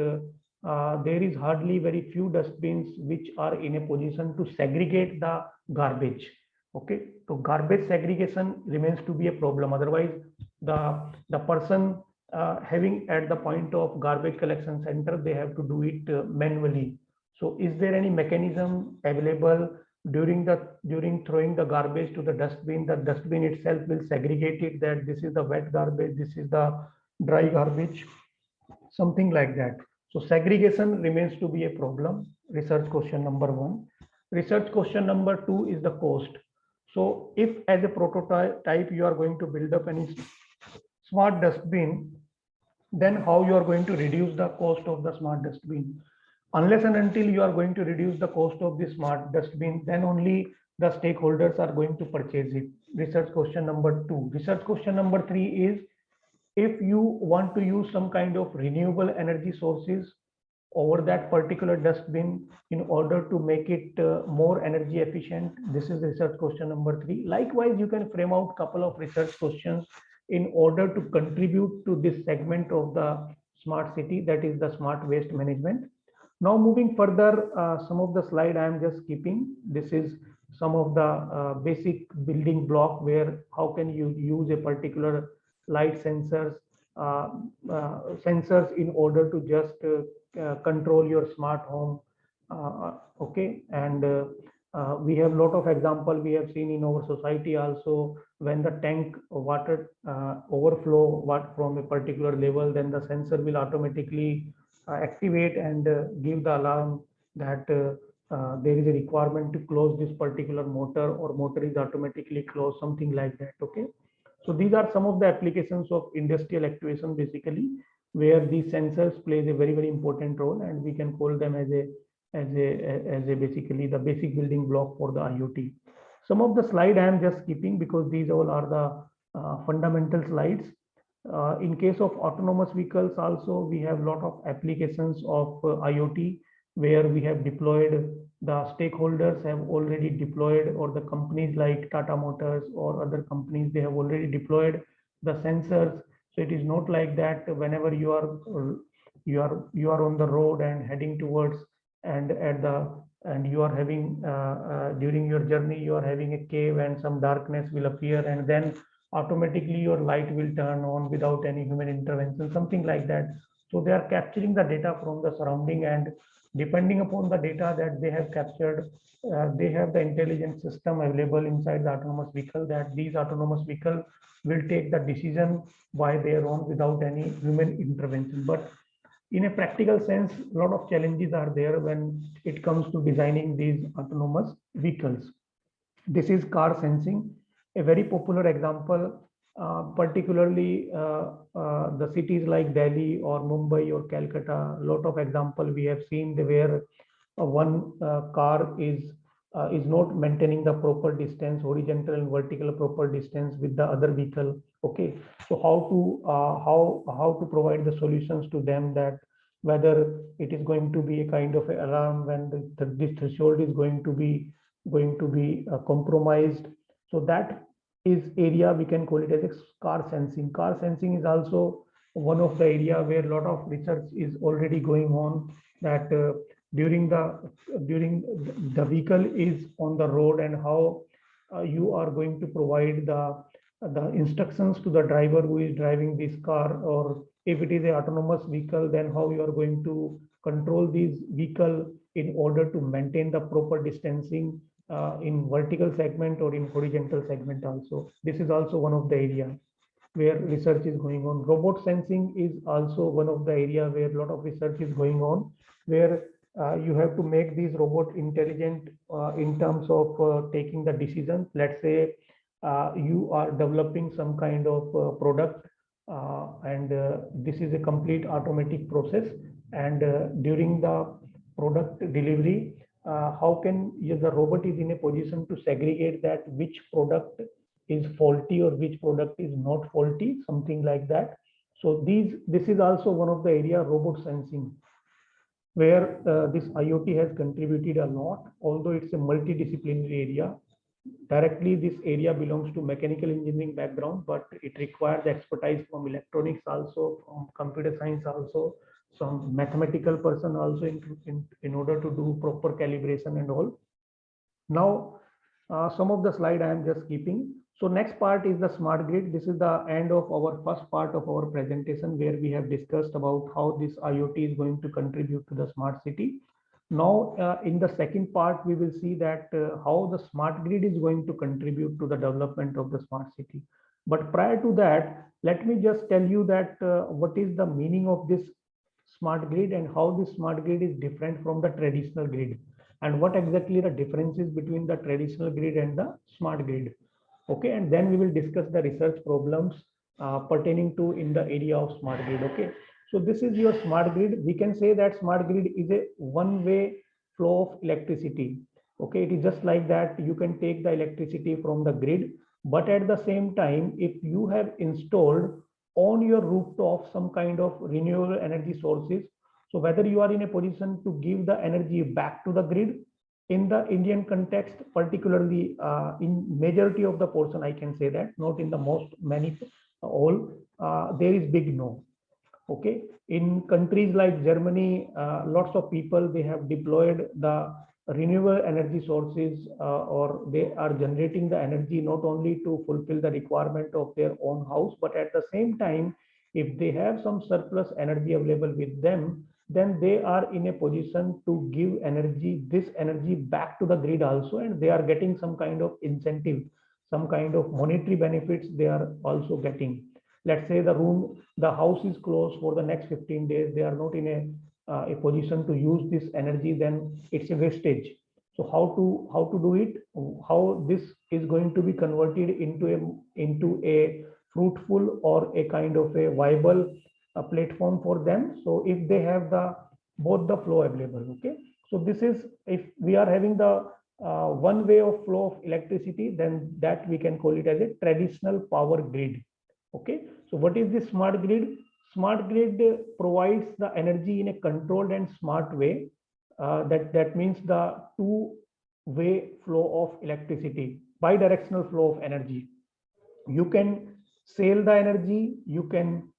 there is hardly very few dustbins which are in a position to segregate the garbage. Okay, so garbage segregation remains to be a problem. Otherwise, the person having at the point of garbage collection center, they have to do it manually. So is there any mechanism available during throwing the garbage to the dustbin? The dustbin itself will segregate it, that this is the wet garbage, this is the dry garbage, something like that. So segregation remains to be a problem. Research question number 1. Research question number 2 is the cost. So if as a prototype you are going to build up any smart dustbin, then how you are going to reduce the cost of the smart dustbin? Unless and until you are going to reduce the cost of the smart dustbin, then only the stakeholders are going to purchase it. Research question number 2. Research question number 3 is, if you want to use some kind of renewable energy sources over that particular dustbin in order to make it more energy efficient, this is research question number 3. Likewise, you can frame out couple of research questions in order to contribute to this segment of the smart city, that is the smart waste management. Now moving further, some of the slide I am just skipping. This is some of the basic building block, where how can you use a particular light sensors in order to just control your smart home. Okay, and we have a lot of example we have seen in our society also. When the tank water overflow from a particular level, then the sensor will automatically activate and give the alarm that there is a requirement to close this particular motor, or motor is automatically closed, something like that. Okay, so these are some of the applications of industrial actuation, basically, where these sensors plays a very important role, and we can call them as a basically the basic building block for the IoT. Some of the slide I am just skipping because these all are the fundamental slides. In case of autonomous vehicles also, we have a lot of applications of IoT, where we have deployed, the stakeholders have already deployed, or the companies like Tata Motors or other companies, they have already deployed the sensors. So it is not like that whenever you are on the road and heading towards, and you are having during your journey you are having a cave and some darkness will appear, and then automatically your light will turn on without any human intervention, something like that. So they are capturing the data from the surrounding, and depending upon the data that they have captured, they have the intelligent system available inside the autonomous vehicle, that these autonomous vehicle will take the decision by their own without any human intervention. But in a practical sense, a lot of challenges are there when it comes to designing these autonomous vehicles. This is car sensing, a very popular example, particularly the cities like Delhi or Mumbai or Calcutta. A lot of example we have seen where one car is not maintaining the proper distance, horizontal and vertical proper distance with the other vehicle. Okay, so how to provide the solutions to them, that whether it is going to be a kind of alarm when this threshold is going to be compromised. So that is area we can call it as car sensing. Car sensing is also one of the area where a lot of research is already going on, that during the vehicle is on the road, and how you are going to provide the instructions to the driver who is driving this car, or if it is a autonomous vehicle, then how you are going to control this vehicle in order to maintain the proper distancing in vertical segment or in horizontal segment also. This is also one of the area where research is going on. Robot sensing is also one of the area where a lot of research is going on, where you have to make these robot intelligent in terms of taking the decisions. Let's say you are developing some kind of product, and this is a complete automatic process, and during the product delivery, how can the robot is in a position to segregate that which product is faulty or which product is not faulty, something like that. So this is also one of the area, robot sensing, where this IoT has contributed a lot, although it's a multidisciplinary area. Directly, this area belongs to mechanical engineering background, but it requires expertise from electronics also, from computer science also, some mathematical person also in order to do proper calibration and all. Now, some of the slide I am just keeping. So next part is the smart grid. This is the end of our first part of our presentation, where we have discussed about how this IoT is going to contribute to the smart city. Now, in the second part, we will see that how the smart grid is going to contribute to the development of the smart city. But prior to that, let me just tell you that what is the meaning of this smart grid and how this smart grid is different from the traditional grid, and what exactly the differences between the traditional grid and the smart grid. Okay, and then we will discuss the research problems pertaining to in the area of smart grid. Okay, so this is your smart grid. We can say that smart grid is a one-way flow of electricity. Okay, it is just like that. You can take the electricity from the grid, but at the same time, if you have installed on your rooftop some kind of renewable energy sources, so whether you are in a position to give the energy back to the grid, in the Indian context, particularly in majority of the portion, I can say that, not in the most many, all, there is big no. Okay, in countries like Germany, lots of people, they have deployed the renewable energy sources, or they are generating the energy not only to fulfill the requirement of their own house, but at the same time, if they have some surplus energy available with them, then they are in a position to give energy, this energy back to the grid also, and they are getting some kind of incentive, some kind of monetary benefits they are also getting. Let's say the house is closed for the next 15 days, they are not in a position to use this energy, then it's a wastage. So how to do it, how this is going to be converted into a fruitful or a kind of a viable platform for them. So if they have the both the flow available. Okay, so this is, if we are having the one way of flow of electricity, then that we can call it as a traditional power grid. Okay, so what is the smart grid? Smart grid provides the energy in a controlled and smart way. That means the two-way flow of electricity, bidirectional flow of energy. You can sell the energy, you can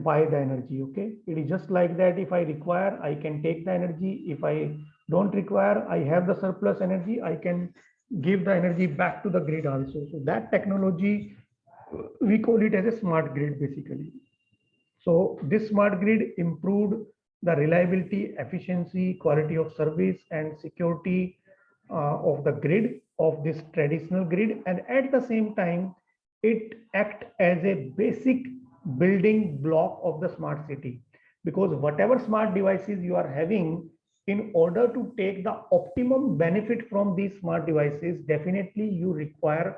buy the energy. Okay, it is just like that. If I require, I can take the energy. If I don't require, I have the surplus energy, I can give the energy back to the grid also. So that technology, we call it as a smart grid basically. So this smart grid improved the reliability, efficiency, quality of service, and security of the grid, of this traditional grid, and at the same time it act as a basic building block of the smart city, because whatever smart devices you are having, in order to take the optimum benefit from these smart devices, definitely you require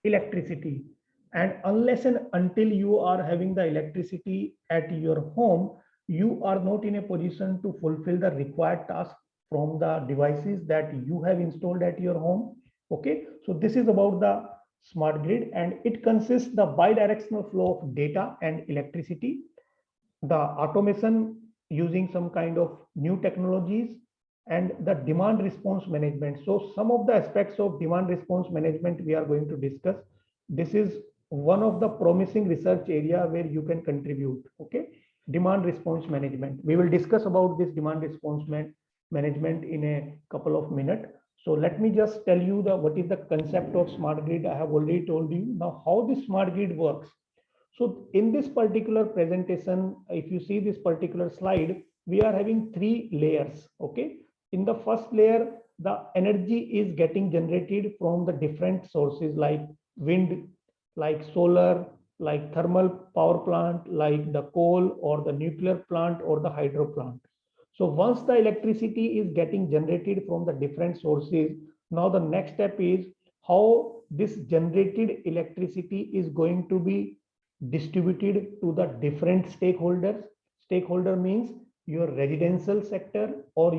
electricity. And unless and until you are having the electricity at your home, you are not in a position to fulfill the required task from the devices that you have installed at your home. Okay, so this is about the smart grid, and it consists the bidirectional flow of data and electricity, the automation using some kind of new technologies, and the demand response management. So some of the aspects of demand response management we are going to discuss. This is one of the promising research area where you can contribute. Okay, demand response management. We will discuss about this demand response management in a couple of minutes. So let me just tell you the what is the concept of smart grid. I have already told you. Now how the smart grid works. So in this particular presentation, if you see this particular slide, we are having three layers. Okay. In the first layer, the energy is getting generated from the different sources like wind, like solar, like thermal power plant, like the coal or the nuclear plant or the hydro plant. So once the electricity is getting generated from the different sources, now the next step is how this generated electricity is going to be distributed to the different stakeholders. Stakeholder means your residential sector or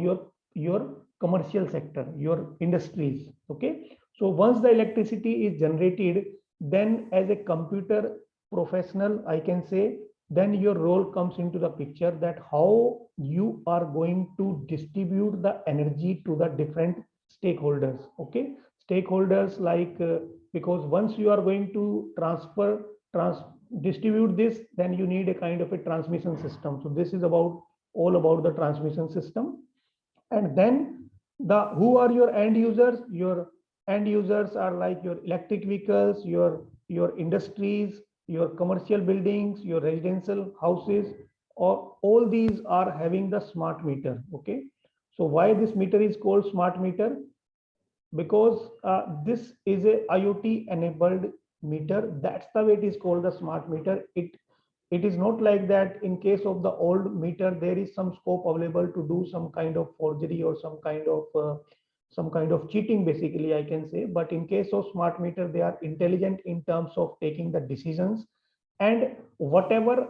your commercial sector, your industries. Okay. So once the electricity is generated, then as a computer professional, I can say, then your role comes into the picture that how you are going to distribute the energy to the different stakeholders. Okay. Stakeholders like, because once you are going to distribute this, then you need a kind of a transmission system. So this is about all about the transmission system. And then who are your end users? Your end users are like your electric vehicles, your industries, your commercial buildings, your residential houses, or all these are having the smart meter. Okay. So why this meter is called smart meter? Because this is a IoT enabled meter. That's the way it is called the smart meter. It is not like that in case of the old meter, there is some scope available to do some kind of forgery or some kind of cheating, basically, I can say. But in case of smart meter, they are intelligent in terms of taking the decisions, and whatever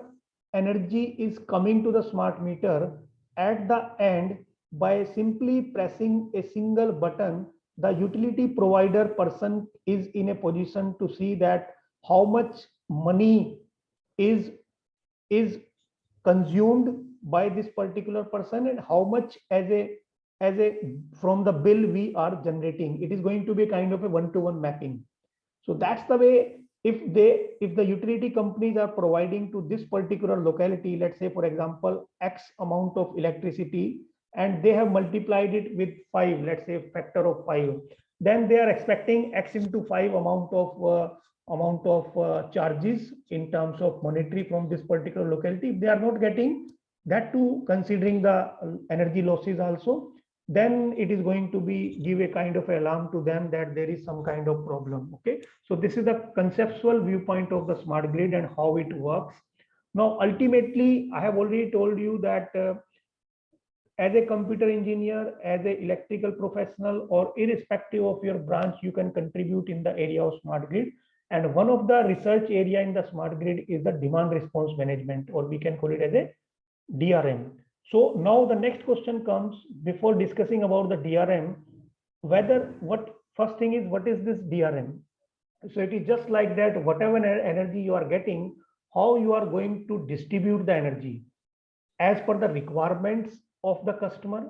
energy is coming to the smart meter at the end, by simply pressing a single button, the utility provider person is in a position to see that how much money is consumed by this particular person and how much as a from the bill we are generating. It is going to be kind of a one-to-one mapping. So that's the way. If the utility companies are providing to this particular locality, let's say for example X amount of electricity, and they have multiplied it with 5, let's say a factor of 5, then they are expecting X into 5 amount of charges in terms of monetary from this particular locality. If they are not getting that too, considering the energy losses also, then it is going to be give a kind of alarm to them that there is some kind of problem. Okay. So this is the conceptual viewpoint of the smart grid and how it works. Now, ultimately, I have already told you that as a computer engineer, as an electrical professional, or irrespective of your branch, you can contribute in the area of smart grid. And one of the research area in the smart grid is the demand response management, or we can call it as a DRM. So now the next question comes, before discussing about the DRM, first thing is, what is this DRM? So it is just like that, whatever energy you are getting, how you are going to distribute the energy as per the requirements of the customer,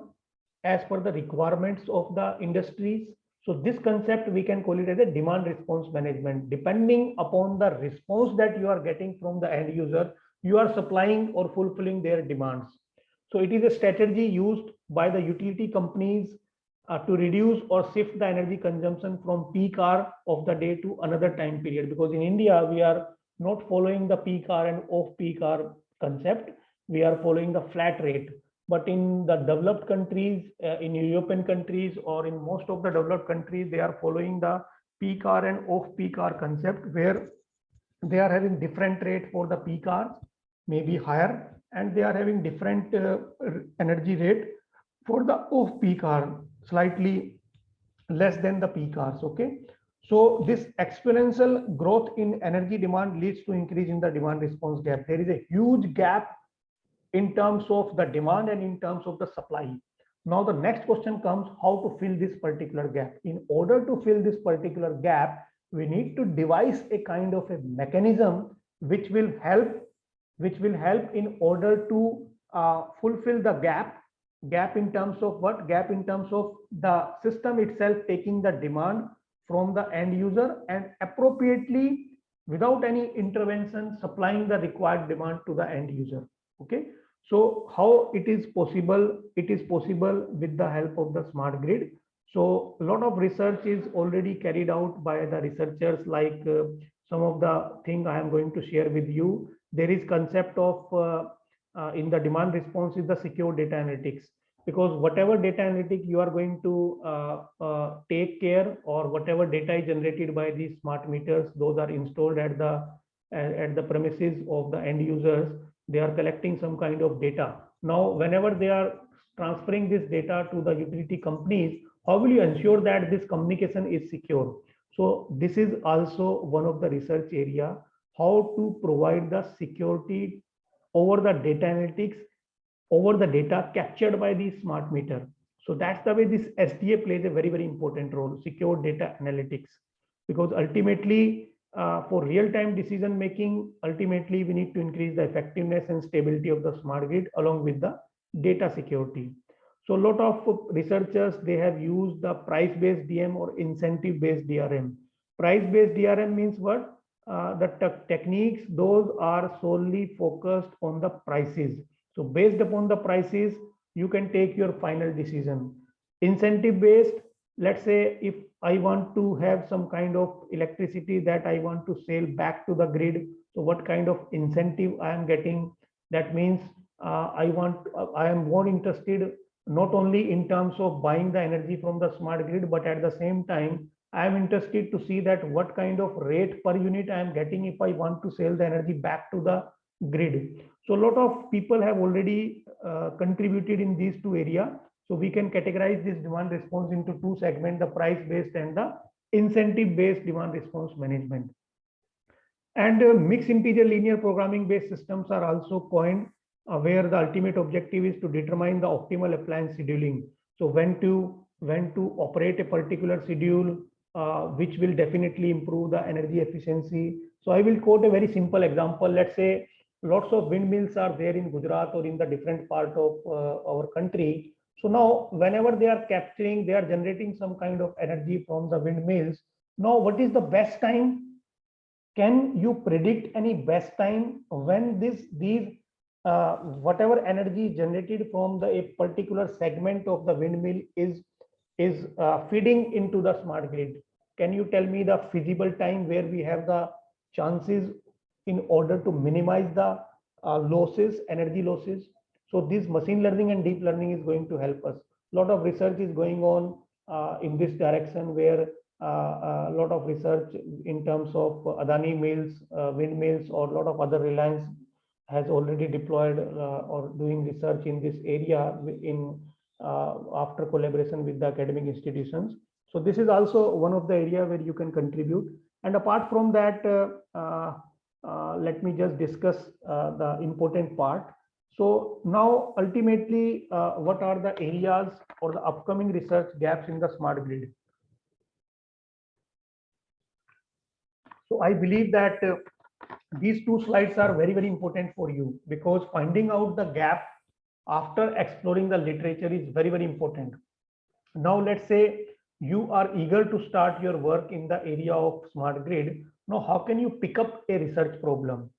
as per the requirements of the industries. So this concept, we can call it as a demand response management. Depending upon the response that you are getting from the end user, you are supplying or fulfilling their demands. So it is a strategy used by the utility companies to reduce or shift the energy consumption from peak hour of the day to another time period. Because in India, we are not following the peak hour and off peak hour concept. We are following the flat rate. But in the developed countries, in European countries, or in most of the developed countries, they are following the peak hour and off peak hour concept, where they are having different rate for the peak hours, maybe higher, and they are having different energy rate For the off-peak hour, slightly less than the peak hours. Okay. So this exponential growth in energy demand leads to increase in the demand response gap. There is a huge gap in terms of the demand and in terms of the supply. Now the next question comes, how to fill this particular gap. In order to fill this particular gap, we need to devise a kind of a mechanism which will help in order to fulfill the gap in terms of what? Gap in terms of the system itself taking the demand from the end user and appropriately, without any intervention, supplying the required demand to the end user. Okay. So how it is possible? It is possible with the help of the smart grid. So a lot of research is already carried out by the researchers, like some of the thing I am going to share with you. There is concept of in the demand response is the secure data analytics, because whatever data analytic you are going to take care, or whatever data is generated by these smart meters, those are installed at the premises of the end users. They are collecting some kind of data. Now, whenever they are transferring this data to the utility companies, how will you ensure that this communication is secure? So this is also one of the research area, how to provide the security over the data analytics, over the data captured by the smart meter. So that's the way this SDA plays a very, very important role, secure data analytics, because ultimately for real-time decision making, ultimately we need to increase the effectiveness and stability of the smart grid along with the data security. So a lot of researchers, they have used the price-based DM or incentive-based DRM. Price-based DRM means what? The techniques, those are solely focused on the prices. So based upon the prices, you can take your final decision. Incentive based, let's say if I want to have some kind of electricity that I want to sell back to the grid, so what kind of incentive I am getting? That means I am more interested not only in terms of buying the energy from the smart grid, but at the same time, I am interested to see that what kind of rate per unit I am getting if I want to sell the energy back to the grid. So a lot of people have already contributed in these two areas. So we can categorize this demand response into two segments, the price based and the incentive based demand response management. And mixed integer linear programming based systems are also coined, where the ultimate objective is to determine the optimal appliance scheduling. So when to operate a particular schedule, which will definitely improve the energy efficiency. So I will quote a very simple example. Let's say lots of windmills are there in Gujarat or in the different part of our country. So now whenever they are generating some kind of energy from the windmills. Now what is the best time? Can you predict any best time when these whatever energy generated from a particular segment of the windmill is feeding into the smart grid? Can you tell me the feasible time where we have the chances in order to minimize the energy losses? So this machine learning and deep learning is going to help us. A lot of research is going on in this direction, where a lot of research in terms of Adani mills, windmills, or a lot of other Reliance has already deployed or doing research in this area in after collaboration with the academic institutions. So this is also one of the area where you can contribute. And apart from that, let me just discuss the important part. So now ultimately, what are the areas or the upcoming research gaps in the smart grid? So I believe that these two slides are very, very important for you, because finding out the gap after exploring the literature is very, very important. Now, let's say you are eager to start your work in the area of smart grid. Now, how can you pick up a research problem?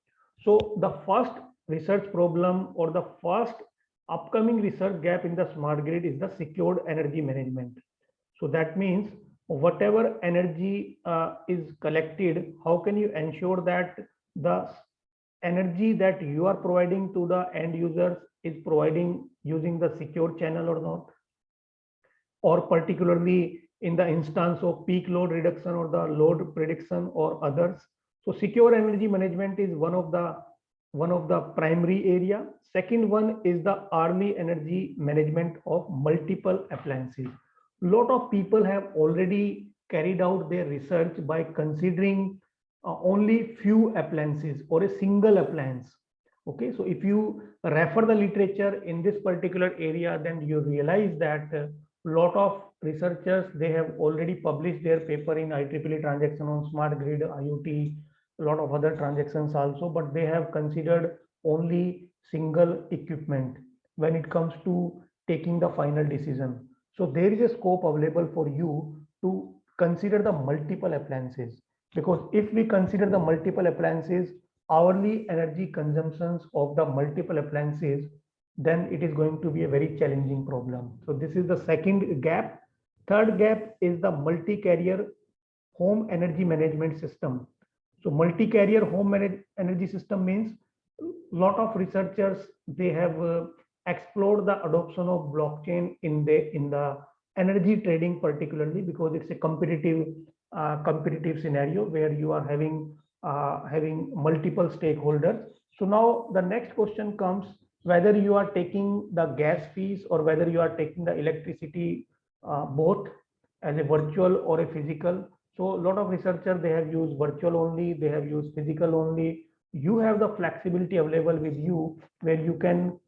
So the first research problem or the first upcoming research gap in the smart grid is the secured energy management. So that means whatever energy is collected, how can you ensure that the energy that you are providing to the end users is providing using the secure channel or not? Or particularly in the instance of peak load reduction or the load prediction or others. So secure energy management is one of the one of the primary area. Second one is the early energy management of multiple appliances. Lot of people have already carried out their research by considering only few appliances or a single appliance. Okay, so if you refer the literature in this particular area, then you realize that a lot of researchers, they have already published their paper in IEEE transaction on smart grid, IoT, a lot of other transactions also, but they have considered only single equipment when it comes to taking the final decision. So there is a scope available for you to consider the multiple appliances, because if we consider the multiple appliances, hourly energy consumptions of the multiple appliances, then it is going to be a very challenging problem. So this is the second gap. Third gap is the multi-carrier home energy management system. So multi-carrier home energy system means a lot of researchers, they have explored the adoption of blockchain in the energy trading, particularly because it's a competitive scenario where you are having multiple stakeholders. So now the next question comes, whether you are taking the gas fees or whether you are taking the electricity both as a virtual or a physical. So a lot of researchers, they have used virtual only, they have used physical only. You have the flexibility available with you where you can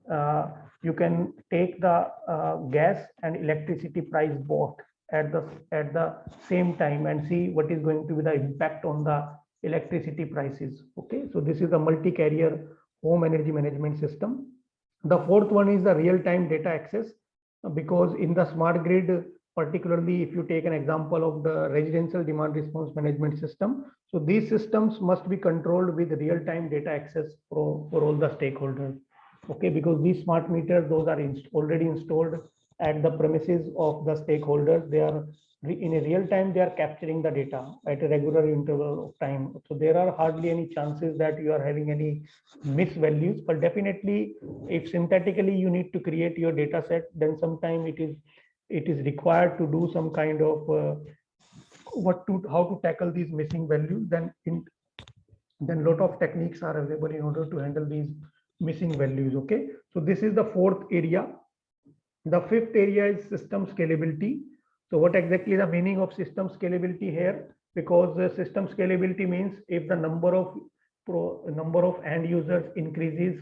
take the gas and electricity price both at the same time and see what is going to be the impact on the electricity prices. Okay, so this is the multi-carrier home energy management system. The fourth one is the real-time data access, because in the smart grid, particularly if you take an example of the residential demand response management system, so these systems must be controlled with real-time data access for all the stakeholders. Okay, because these smart meters, those are already installed at the premises of the stakeholders. They are in a real time, they are capturing the data at a regular interval of time. So there are hardly any chances that you are having any miss values, but definitely if synthetically you need to create your data set, then sometime it is required to do some kind of how to tackle these missing values. Then lot of techniques are available in order to handle these missing values. Okay, so this is the fourth area. The fifth area is system scalability. So what exactly the meaning of system scalability here? Because system scalability means if the number of end users increases,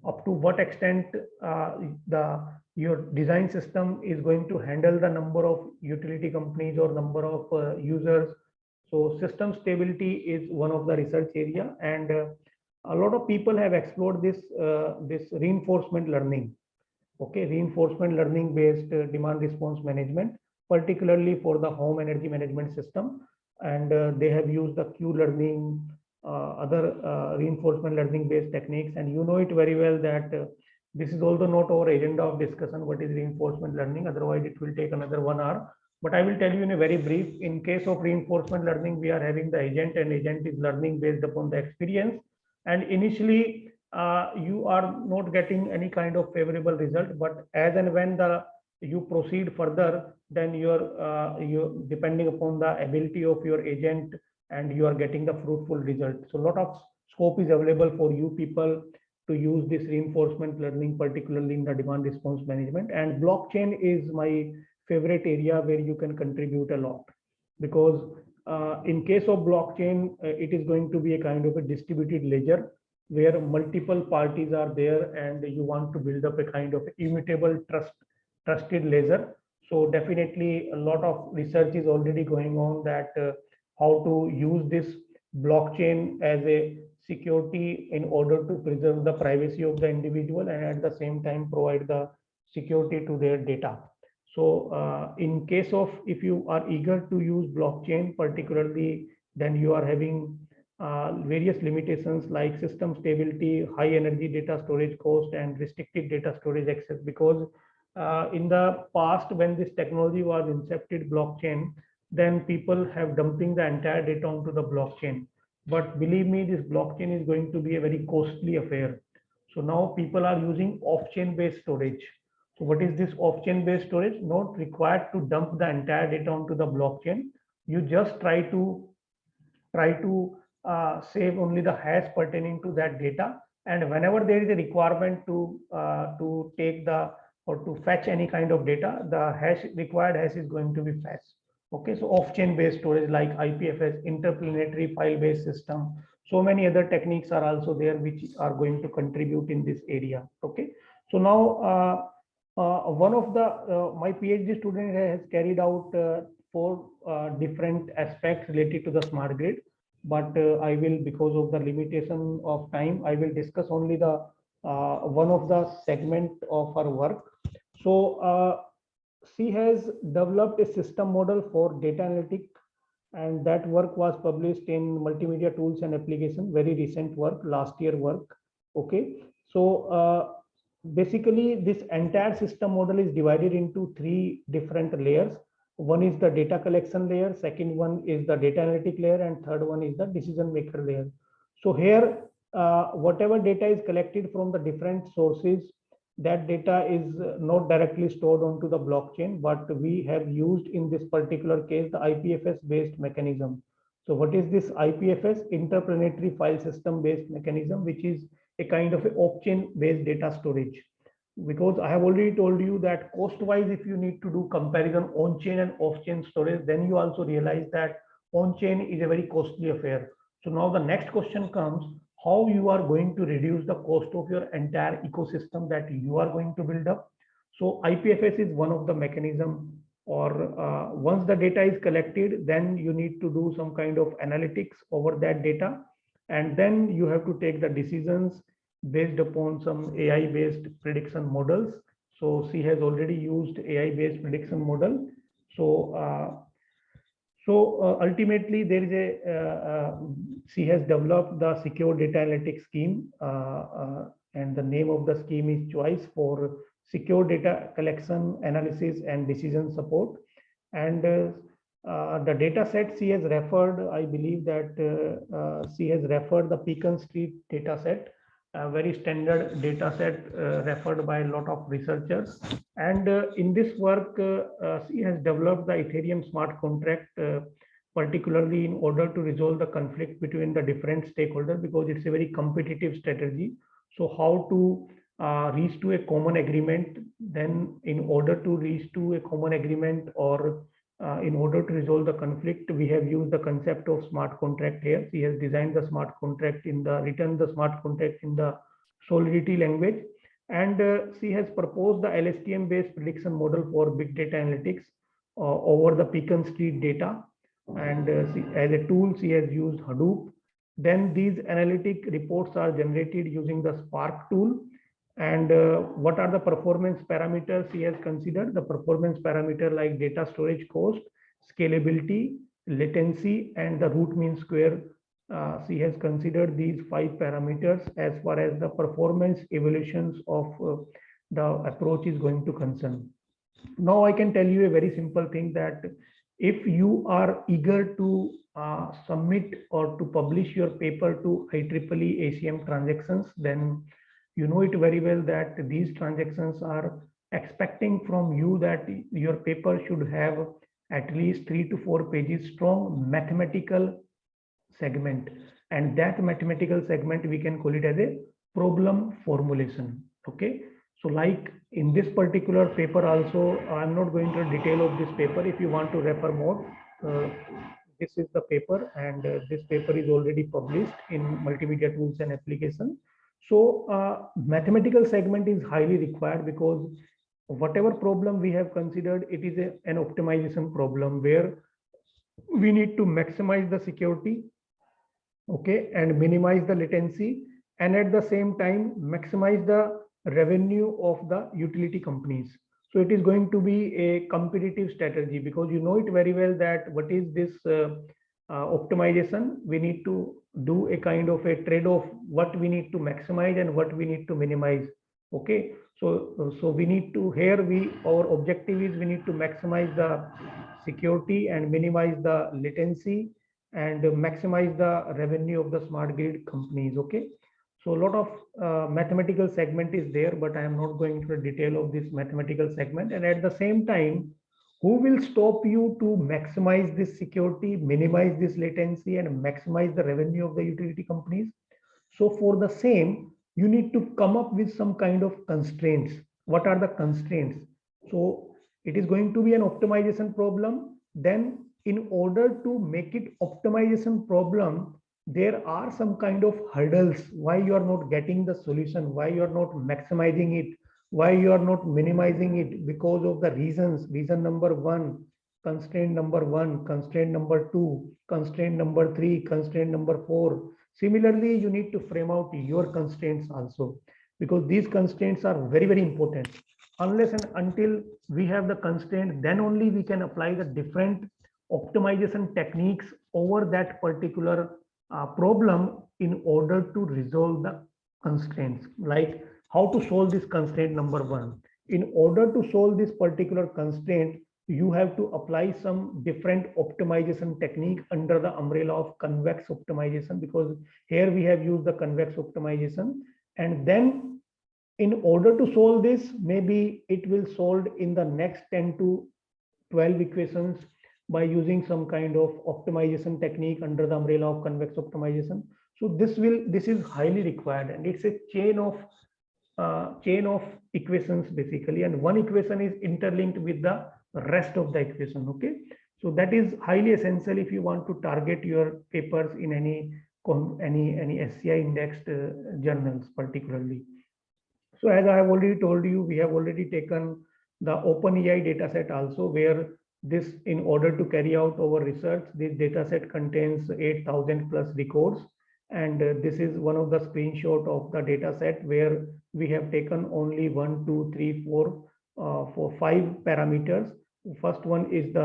up to what extent your design system is going to handle the number of utility companies or number of users. So system stability is one of the research area, and a lot of people have explored this reinforcement learning. Okay, reinforcement learning based demand response management, particularly for the home energy management system, and they have used the Q-learning, other reinforcement learning based techniques. And you know it very well that this is also not our agenda of discussion, what is reinforcement learning, otherwise it will take another 1 hour. But I will tell you in a very brief. In case of reinforcement learning, we are having the agent, and agent is learning based upon the experience. And initially you are not getting any kind of favorable result, but as and when you proceed further, then you depending upon the ability of your agent, and you are getting the fruitful result. So a lot of scope is available for you people to use this reinforcement learning, particularly in the demand response management. And blockchain is my favorite area where you can contribute a lot, because in case of blockchain, it is going to be a kind of a distributed ledger where multiple parties are there, and you want to build up a kind of immutable trusted ledger. So definitely a lot of research is already going on that how to use this blockchain as a security in order to preserve the privacy of the individual and at the same time provide the security to their data. So in case of, if you are eager to use blockchain particularly, then you are having various limitations like system stability, high energy data storage cost, and restricted data storage access. Because in the past, when this technology was incepted, blockchain, then people have dumping the entire data onto the blockchain. But believe me, this blockchain is going to be a very costly affair. So now people are using off-chain based storage. So what is this off-chain based storage? Not required to dump the entire data onto the blockchain. You just try to save only the hash pertaining to that data, And whenever there is a requirement to take the or to fetch any kind of data, the hash required hash is going to be fetched. Okay, so off-chain based storage like IPFS, interplanetary file-based system. So many other techniques are also there which are going to contribute in this area. Okay, so now one of the my PhD student has carried out 4 different aspects related to the smart grid, but I will, because of the limitation of time, I will discuss only the one of the segment of her work. So she has developed a system model for data analytics, and that work was published in Multimedia Tools and Application, very recent work, last year work. Okay, so basically this entire system model is divided into 3 different layers. One is the data collection layer, second one is the data analytic layer, and third one is the decision maker layer. So here whatever data is collected from the different sources, that data is not directly stored onto the blockchain, but we have used in this particular case the IPFS based mechanism. So what is this IPFS? Interplanetary file system based mechanism, which is a kind of off-chain based data storage. Because I have already told you that cost wise, if you need to do comparison on chain and off chain storage, then you also realize that on chain is a very costly affair. So now the next question comes, how you are going to reduce the cost of your entire ecosystem that you are going to build up. So IPFS is one of the mechanism, or once the data is collected, then you need to do some kind of analytics over that data, and then you have to take the decisions based upon some AI based prediction models. So she has already used AI based prediction model. So ultimately, there is she has developed the secure data analytics scheme, and the name of the scheme is Choice for secure data collection, analysis, and decision support. And the data set she has referred, I believe that she has referred the Beacon Street data set, a very standard data set referred by a lot of researchers. And in this work, she has developed the Ethereum smart contract, particularly in order to resolve the conflict between the different stakeholders, because it's a very competitive strategy. So how to reach to a common agreement, then in order to reach to a common agreement, or in order to resolve the conflict, we have used the concept of smart contract here. She has designed the smart contract written the smart contract in the Solidity language. And she has proposed the LSTM based prediction model for big data analytics over the Beacon Street data. And as a tool, she has used Hadoop. Then these analytic reports are generated using the Spark tool. And what are the performance parameters she has considered? The performance parameter like data storage cost, scalability, latency, and the root mean square. She has considered these 5 parameters as far as the performance evaluations of the approach is going to concern. Now I can tell you a very simple thing, that if you are eager to submit or to publish your paper to IEEE ACM transactions, then you know it very well that these transactions are expecting from you that your paper should have at least 3 to 4 pages strong mathematical segment, and that mathematical segment we can call it as a problem formulation. Okay, so like in this particular paper also, I'm not going to detail of this paper. If you want to refer more, this is the paper, and this paper is already published in Multimedia Tools and Application. So mathematical segment is highly required, because whatever problem we have considered, it is an optimization problem where we need to maximize the security, okay, and minimize the latency, and at the same time maximize the revenue of the utility companies. So it is going to be a competitive strategy, because you know it very well that what is this optimization. We need to do a kind of a trade-off, what we need to maximize and what we need to minimize. Okay, so we need to, here our objective is we need to maximize the security and minimize the latency and maximize the revenue of the smart grid companies. Okay, so a lot of mathematical segment is there, but I am not going into the detail of this mathematical segment. And at the same time, who will stop you to maximize this security, minimize this latency, and maximize the revenue of the utility companies? So for the same, you need to come up with some kind of constraints. What are the constraints? So it is going to be an optimization problem. Then in order to make it optimization problem, there are some kind of hurdles why you are not getting the solution, why you are not maximizing it, why you are not minimizing it, because of the reasons. Reason number one, constraint number one, constraint number two, constraint number three, constraint number four. Similarly, you need to frame out your constraints also, because these constraints are very, very important. Unless and until we have the constraint, then only we can apply the different optimization techniques over that particular problem in order to resolve the constraints. Like how to solve this constraint number one. In order to solve this particular constraint, you have to apply some different optimization technique under the umbrella of convex optimization, because here we have used the convex optimization. And then in order to solve this, maybe it will solve in the next 10 to 12 equations by using some kind of optimization technique under the umbrella of convex optimization. So this is highly required, and it's a chain of equations basically, and one equation is interlinked with the rest of the equation. Okay, so that is highly essential if you want to target your papers in any SCI indexed journals particularly. So as I have already told you, we have already taken the OpenAI dataset also, where this, in order to carry out our research, this dataset contains 8,000 plus records. And this is one of the screenshot of the dataset where we have taken only 1, 2, 3, 4, 5 parameters. First one is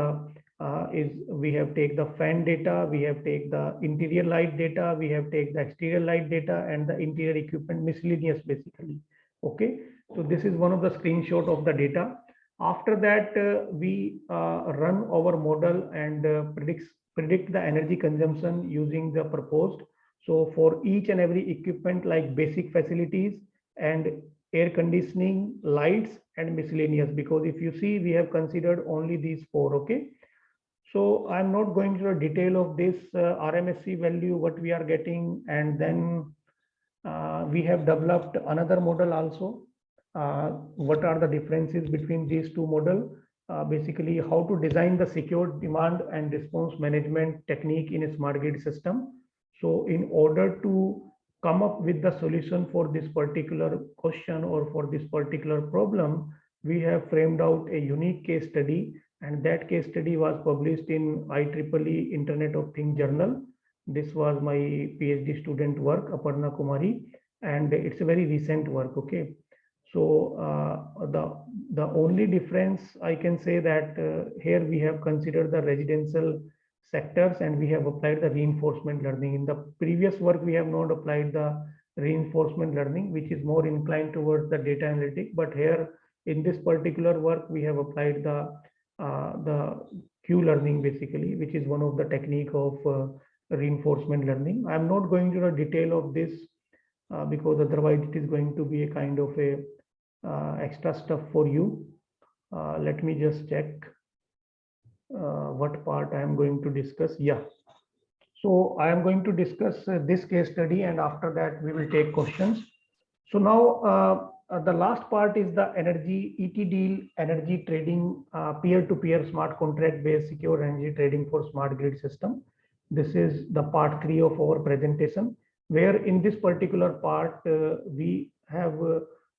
we have take the fan data, we have take the interior light data, we have take the exterior light data, and the interior equipment miscellaneous basically. Okay, so this is one of the screenshot of the data. After that, we run our model and predict the energy consumption using the proposed. So for each and every equipment, like basic facilities and air conditioning, lights, and miscellaneous, because if you see, we have considered only these four. Okay, so I'm not going to the detail of this RMSE value, what we are getting, and then we have developed another model also. What are the differences between these two models? Basically, how to design the secure demand and response management technique in a smart grid system. So in order to come up with the solution for this particular question or for this particular problem, we have framed out a unique case study, and that case study was published in IEEE Internet of Things journal. This was my PhD student work, Aparna Kumari, and it's a very recent work. Okay, so the only difference I can say that here we have considered the residential sectors and we have applied the reinforcement learning. In the previous work, we have not applied the reinforcement learning, which is more inclined towards the data analytic. But here in this particular work, we have applied the Q learning basically, which is one of the technique of reinforcement learning. I'm not going to the detail of this because otherwise it is going to be a kind of a extra stuff for you. Let me just check what part I am going to discuss. Yeah. So I am going to discuss this case study, and after that we will take questions. So now the last part is the energy ET deal, energy trading, peer-to-peer smart contract based secure energy trading for smart grid system. This is the part 3 of our presentation, where in this particular part we have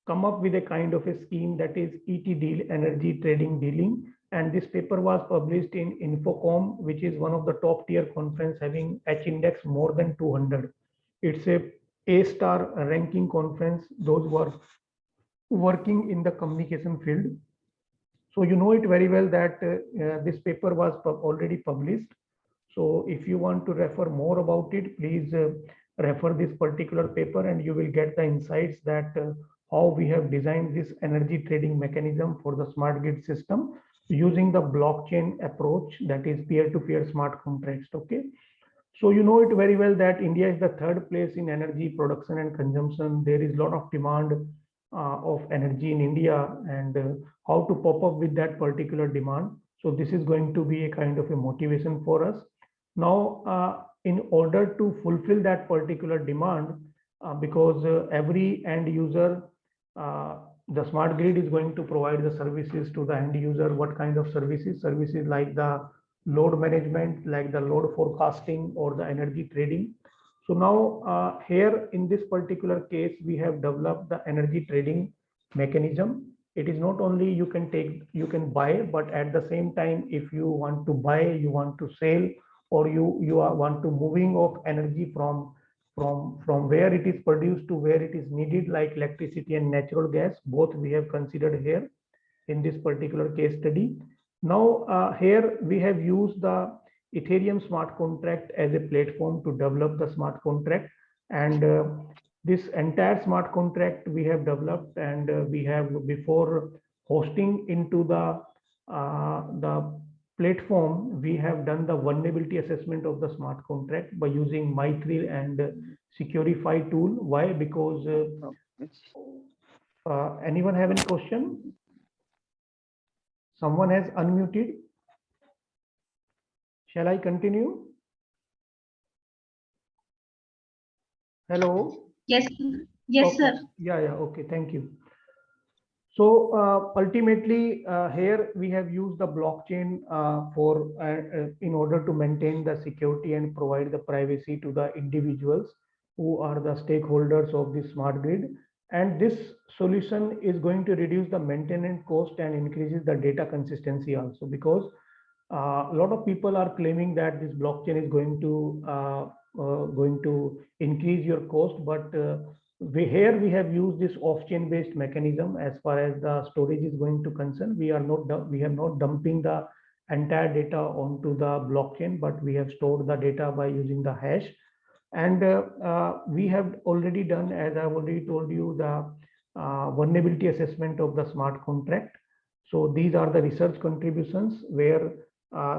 come up with a kind of a scheme, that is ET deal, energy trading dealing. And this paper was published in Infocom, which is one of the top tier conference having H index more than 200. It's A-star ranking conference, those who are working in the communication field. So you know it very well that this paper was already published. So if you want to refer more about it, please refer this particular paper and you will get the insights that how we have designed this energy trading mechanism for the smart grid system using the blockchain approach, that is peer-to-peer smart contracts. Okay, so you know it very well that India is the 3rd place in energy production and consumption. There is a lot of demand of energy in India, and how to pop up with that particular demand. So this is going to be a kind of a motivation for us. Now, in order to fulfill that particular demand, because every end user, the smart grid is going to provide the services to the end user. What kind of services? Services like the load management, like the load forecasting or the energy trading. So now here in this particular case, we have developed the energy trading mechanism. It is not only you can buy, but at the same time, if you want to buy, you want to sell, or you want to moving of energy from where it is produced to where it is needed, like electricity and natural gas, both we have considered here in this particular case study. Now here we have used the Ethereum smart contract as a platform to develop the smart contract, and this entire smart contract we have developed, and we have, before hosting into the platform, we have done the vulnerability assessment of the smart contract by using MyThrill and Securify tool. Why? Because anyone have any question? Someone has unmuted. Shall I continue? Hello? Yes, yes, Okay. sir. Yeah, okay, thank you. So ultimately, here we have used the blockchain in order to maintain the security and provide the privacy to the individuals who are the stakeholders of the smart grid. And this solution is going to reduce the maintenance cost and increases the data consistency also, because a lot of people are claiming that this blockchain is going to increase your cost, but here we have used this off-chain based mechanism. As far as the storage is going to concern, we are not dumping the entire data onto the blockchain, but we have stored the data by using the hash. And we have already done, as I've already told you, the vulnerability assessment of the smart contract. So these are the research contributions where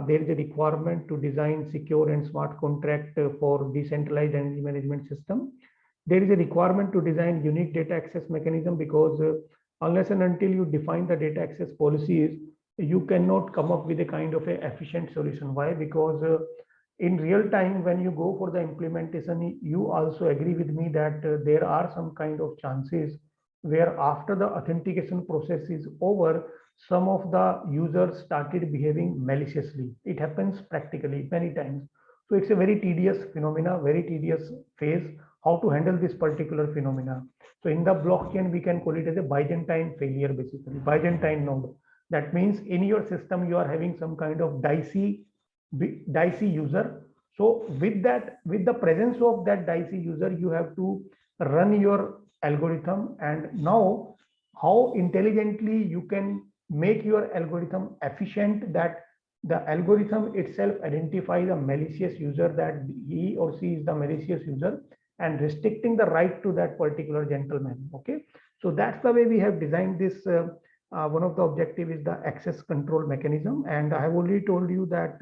there is a requirement to design secure and smart contract for decentralized energy management system. There is a requirement to design unique data access mechanism, because unless and until you define the data access policies, you cannot come up with a kind of a efficient solution. Why? Because in real time, when you go for the implementation, you also agree with me that there are some kind of chances where after the authentication process is over, some of the users started behaving maliciously. It happens practically many times. So it's a very tedious phenomena, very tedious phase, how to handle this particular phenomena. So in the blockchain, we can call it as a Byzantine failure, basically, Byzantine node. That means in your system, you are having some kind of dicey user. So with the presence of that dicey user, you have to run your algorithm. And now how intelligently you can make your algorithm efficient, that the algorithm itself identifies the malicious user, that he or she is the malicious user, and restricting the right to that particular gentleman. Okay, so that's the way we have designed this. One of the objective is the access control mechanism, and I have already told you that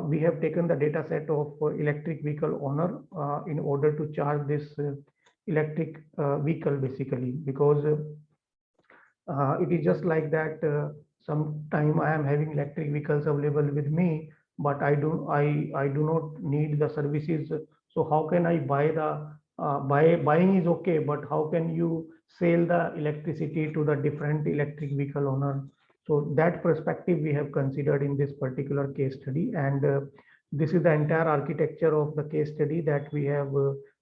we have taken the data set of electric vehicle owner in order to charge this electric vehicle, basically, because it is just like that. Sometime I am having electric vehicles available with me, but I do not need the services. So how can I buy the buying is okay, but how can you sell the electricity to the different electric vehicle owner? So that perspective we have considered in this particular case study, and this is the entire architecture of the case study that we have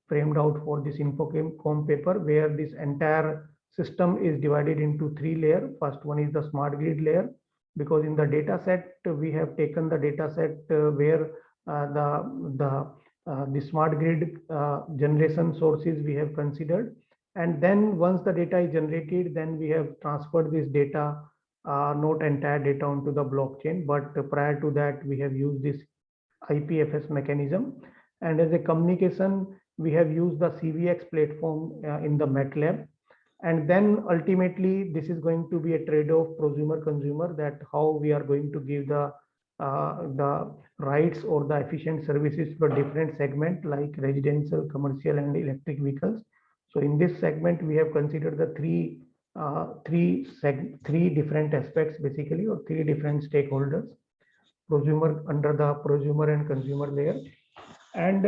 framed out for this Infocom paper, where this entire system is divided into 3 layers. First one is the smart grid layer, because in the data set we have taken the data set where the smart grid generation sources we have considered, and then once the data is generated, then we have transferred this data, not entire data, onto the blockchain. But prior to that, we have used this IPFS mechanism, and as a communication, we have used the CVX platform in the MATLAB. And then ultimately, this is going to be a trade-off prosumer consumer, that how we are going to give the rights or the efficient services for different segment, like residential, commercial, and electric vehicles. So in this segment, we have considered the three different aspects, basically, or 3 different stakeholders, prosumer under the prosumer and consumer layer. And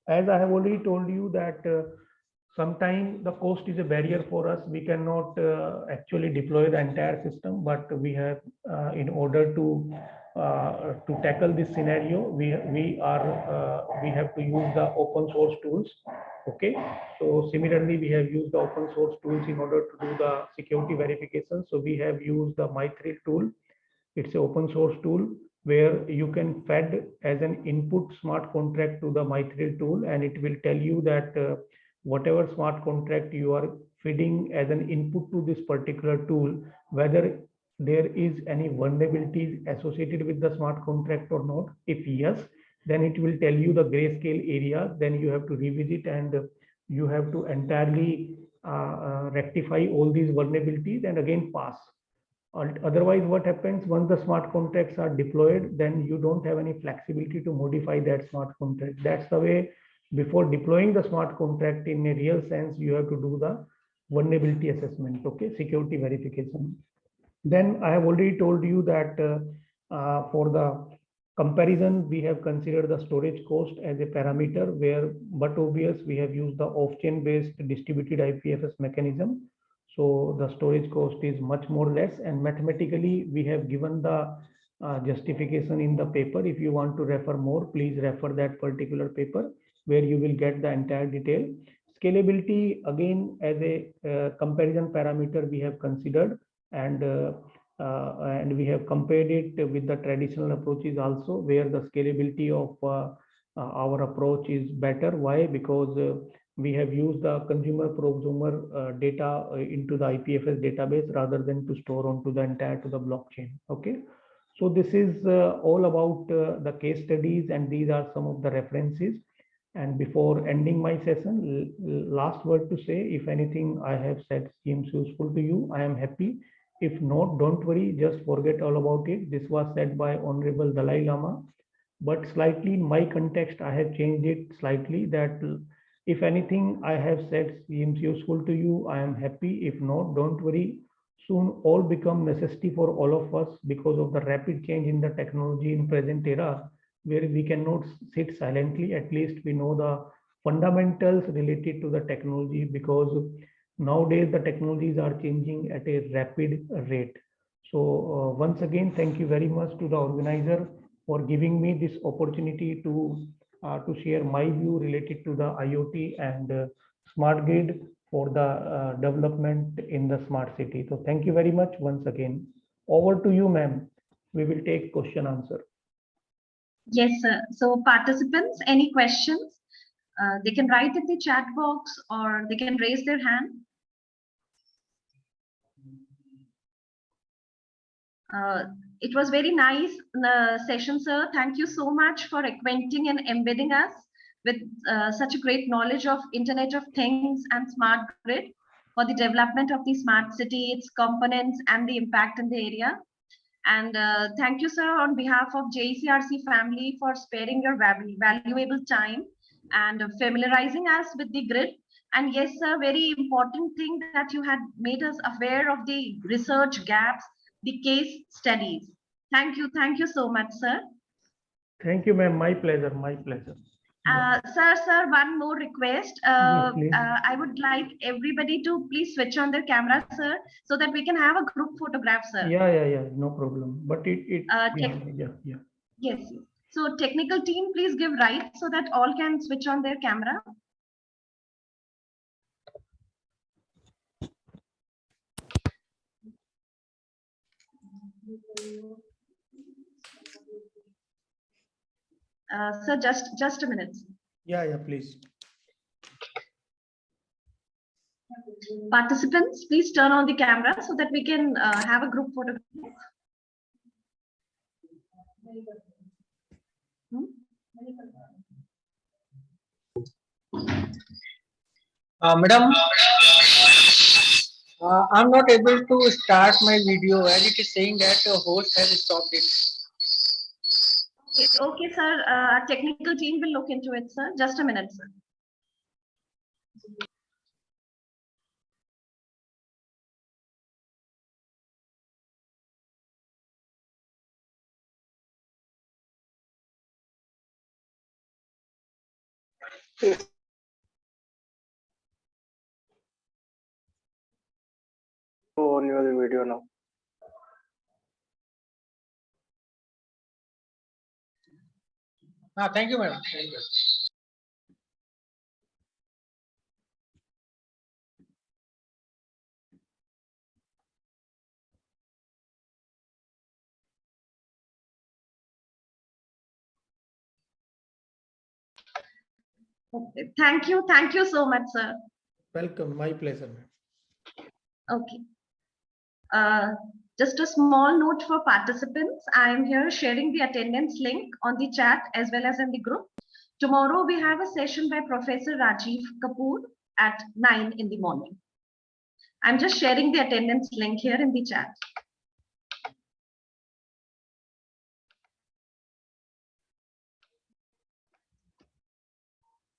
As I have already told you that sometimes the cost is a barrier for us. We cannot actually deploy the entire system, but we have in order to tackle this scenario, we have to use the open source tools. Okay, so similarly, we have used the open source tools in order to do the security verification. So we have used the MyThrill tool. It's an open source tool where you can fed as an input smart contract to the MyThrill tool, and it will tell you that whatever smart contract you are feeding as an input to this particular tool, whether there is any vulnerabilities associated with the smart contract or not. If yes, then it will tell you the grayscale area. Then you have to revisit and you have to entirely rectify all these vulnerabilities and again pass. Otherwise, what happens once the smart contracts are deployed, then you don't have any flexibility to modify that smart contract. That's the way before deploying the smart contract in a real sense, you have to do the vulnerability assessment, okay, security verification. Then I have already told you that for the comparison, we have considered the storage cost as a parameter where, but obvious, we have used the off-chain based distributed IPFS mechanism. So the storage cost is much more less, and mathematically we have given the justification in the paper. If you want to refer more, please refer that particular paper where you will get the entire detail. Scalability again as a comparison parameter we have considered, and we have compared it with the traditional approaches also, where the scalability of our approach is better. Why? Because we have used the consumer prosumer data into the IPFS database rather than to store onto the entire to the blockchain. Okay, so this is all about the case studies, and these are some of the references. And before ending my session, last word to say, if anything I have said seems useful to you, I am happy. If not, don't worry, just forget all about it. This was said by Honorable Dalai Lama, but slightly in my context, I have changed it slightly that if anything I have said seems useful to you, I am happy. If not, don't worry. Soon all become necessity for all of us because of the rapid change in the technology in present era, where we cannot sit silently. At least we know the fundamentals related to the technology, because nowadays the technologies are changing at a rapid rate. So once again, thank you very much to the organizer for giving me this opportunity to share my view related to the IoT and smart grid for the development in the smart city. So thank you very much once again. Over to you, ma'am. We will take question answer. Yes, sir. So participants, any questions? They can write in the chat box or they can raise their hand. It was very nice session, sir. Thank you so much for acquainting and embedding us with such a great knowledge of Internet of Things and smart grid for the development of the smart city, its components, and the impact in the area. And thank you, sir, on behalf of JECRC family for sparing your valuable time and familiarizing us with the grid. And yes, sir, very important thing that you had made us aware of the research gaps, the case studies. Thank you so much, sir. Thank you, ma'am. My pleasure. My pleasure. Sir, one more request. I would like everybody to please switch on their camera, sir, so that we can have a group photograph, sir. Yeah, no problem. But yeah. Yes. So technical team, please give right so that all can switch on their camera. Sir, just a minute. Yeah, please. Participants, please turn on the camera so that we can have a group photograph. Madam, I'm not able to start my video and it is saying that the host has stopped it. Okay, sir. Our technical team will look into it, sir. Just a minute, sir. On your video now. Thank you, madam. Thank you. Okay. Thank you so much, sir. Welcome, my pleasure, ma'am. Okay. Just a small note for participants. I am here sharing the attendance link on the chat as well as in the group. Tomorrow we have a session by Professor Rajiv Kapoor at 9 in the morning. I'm just sharing the attendance link here in the chat.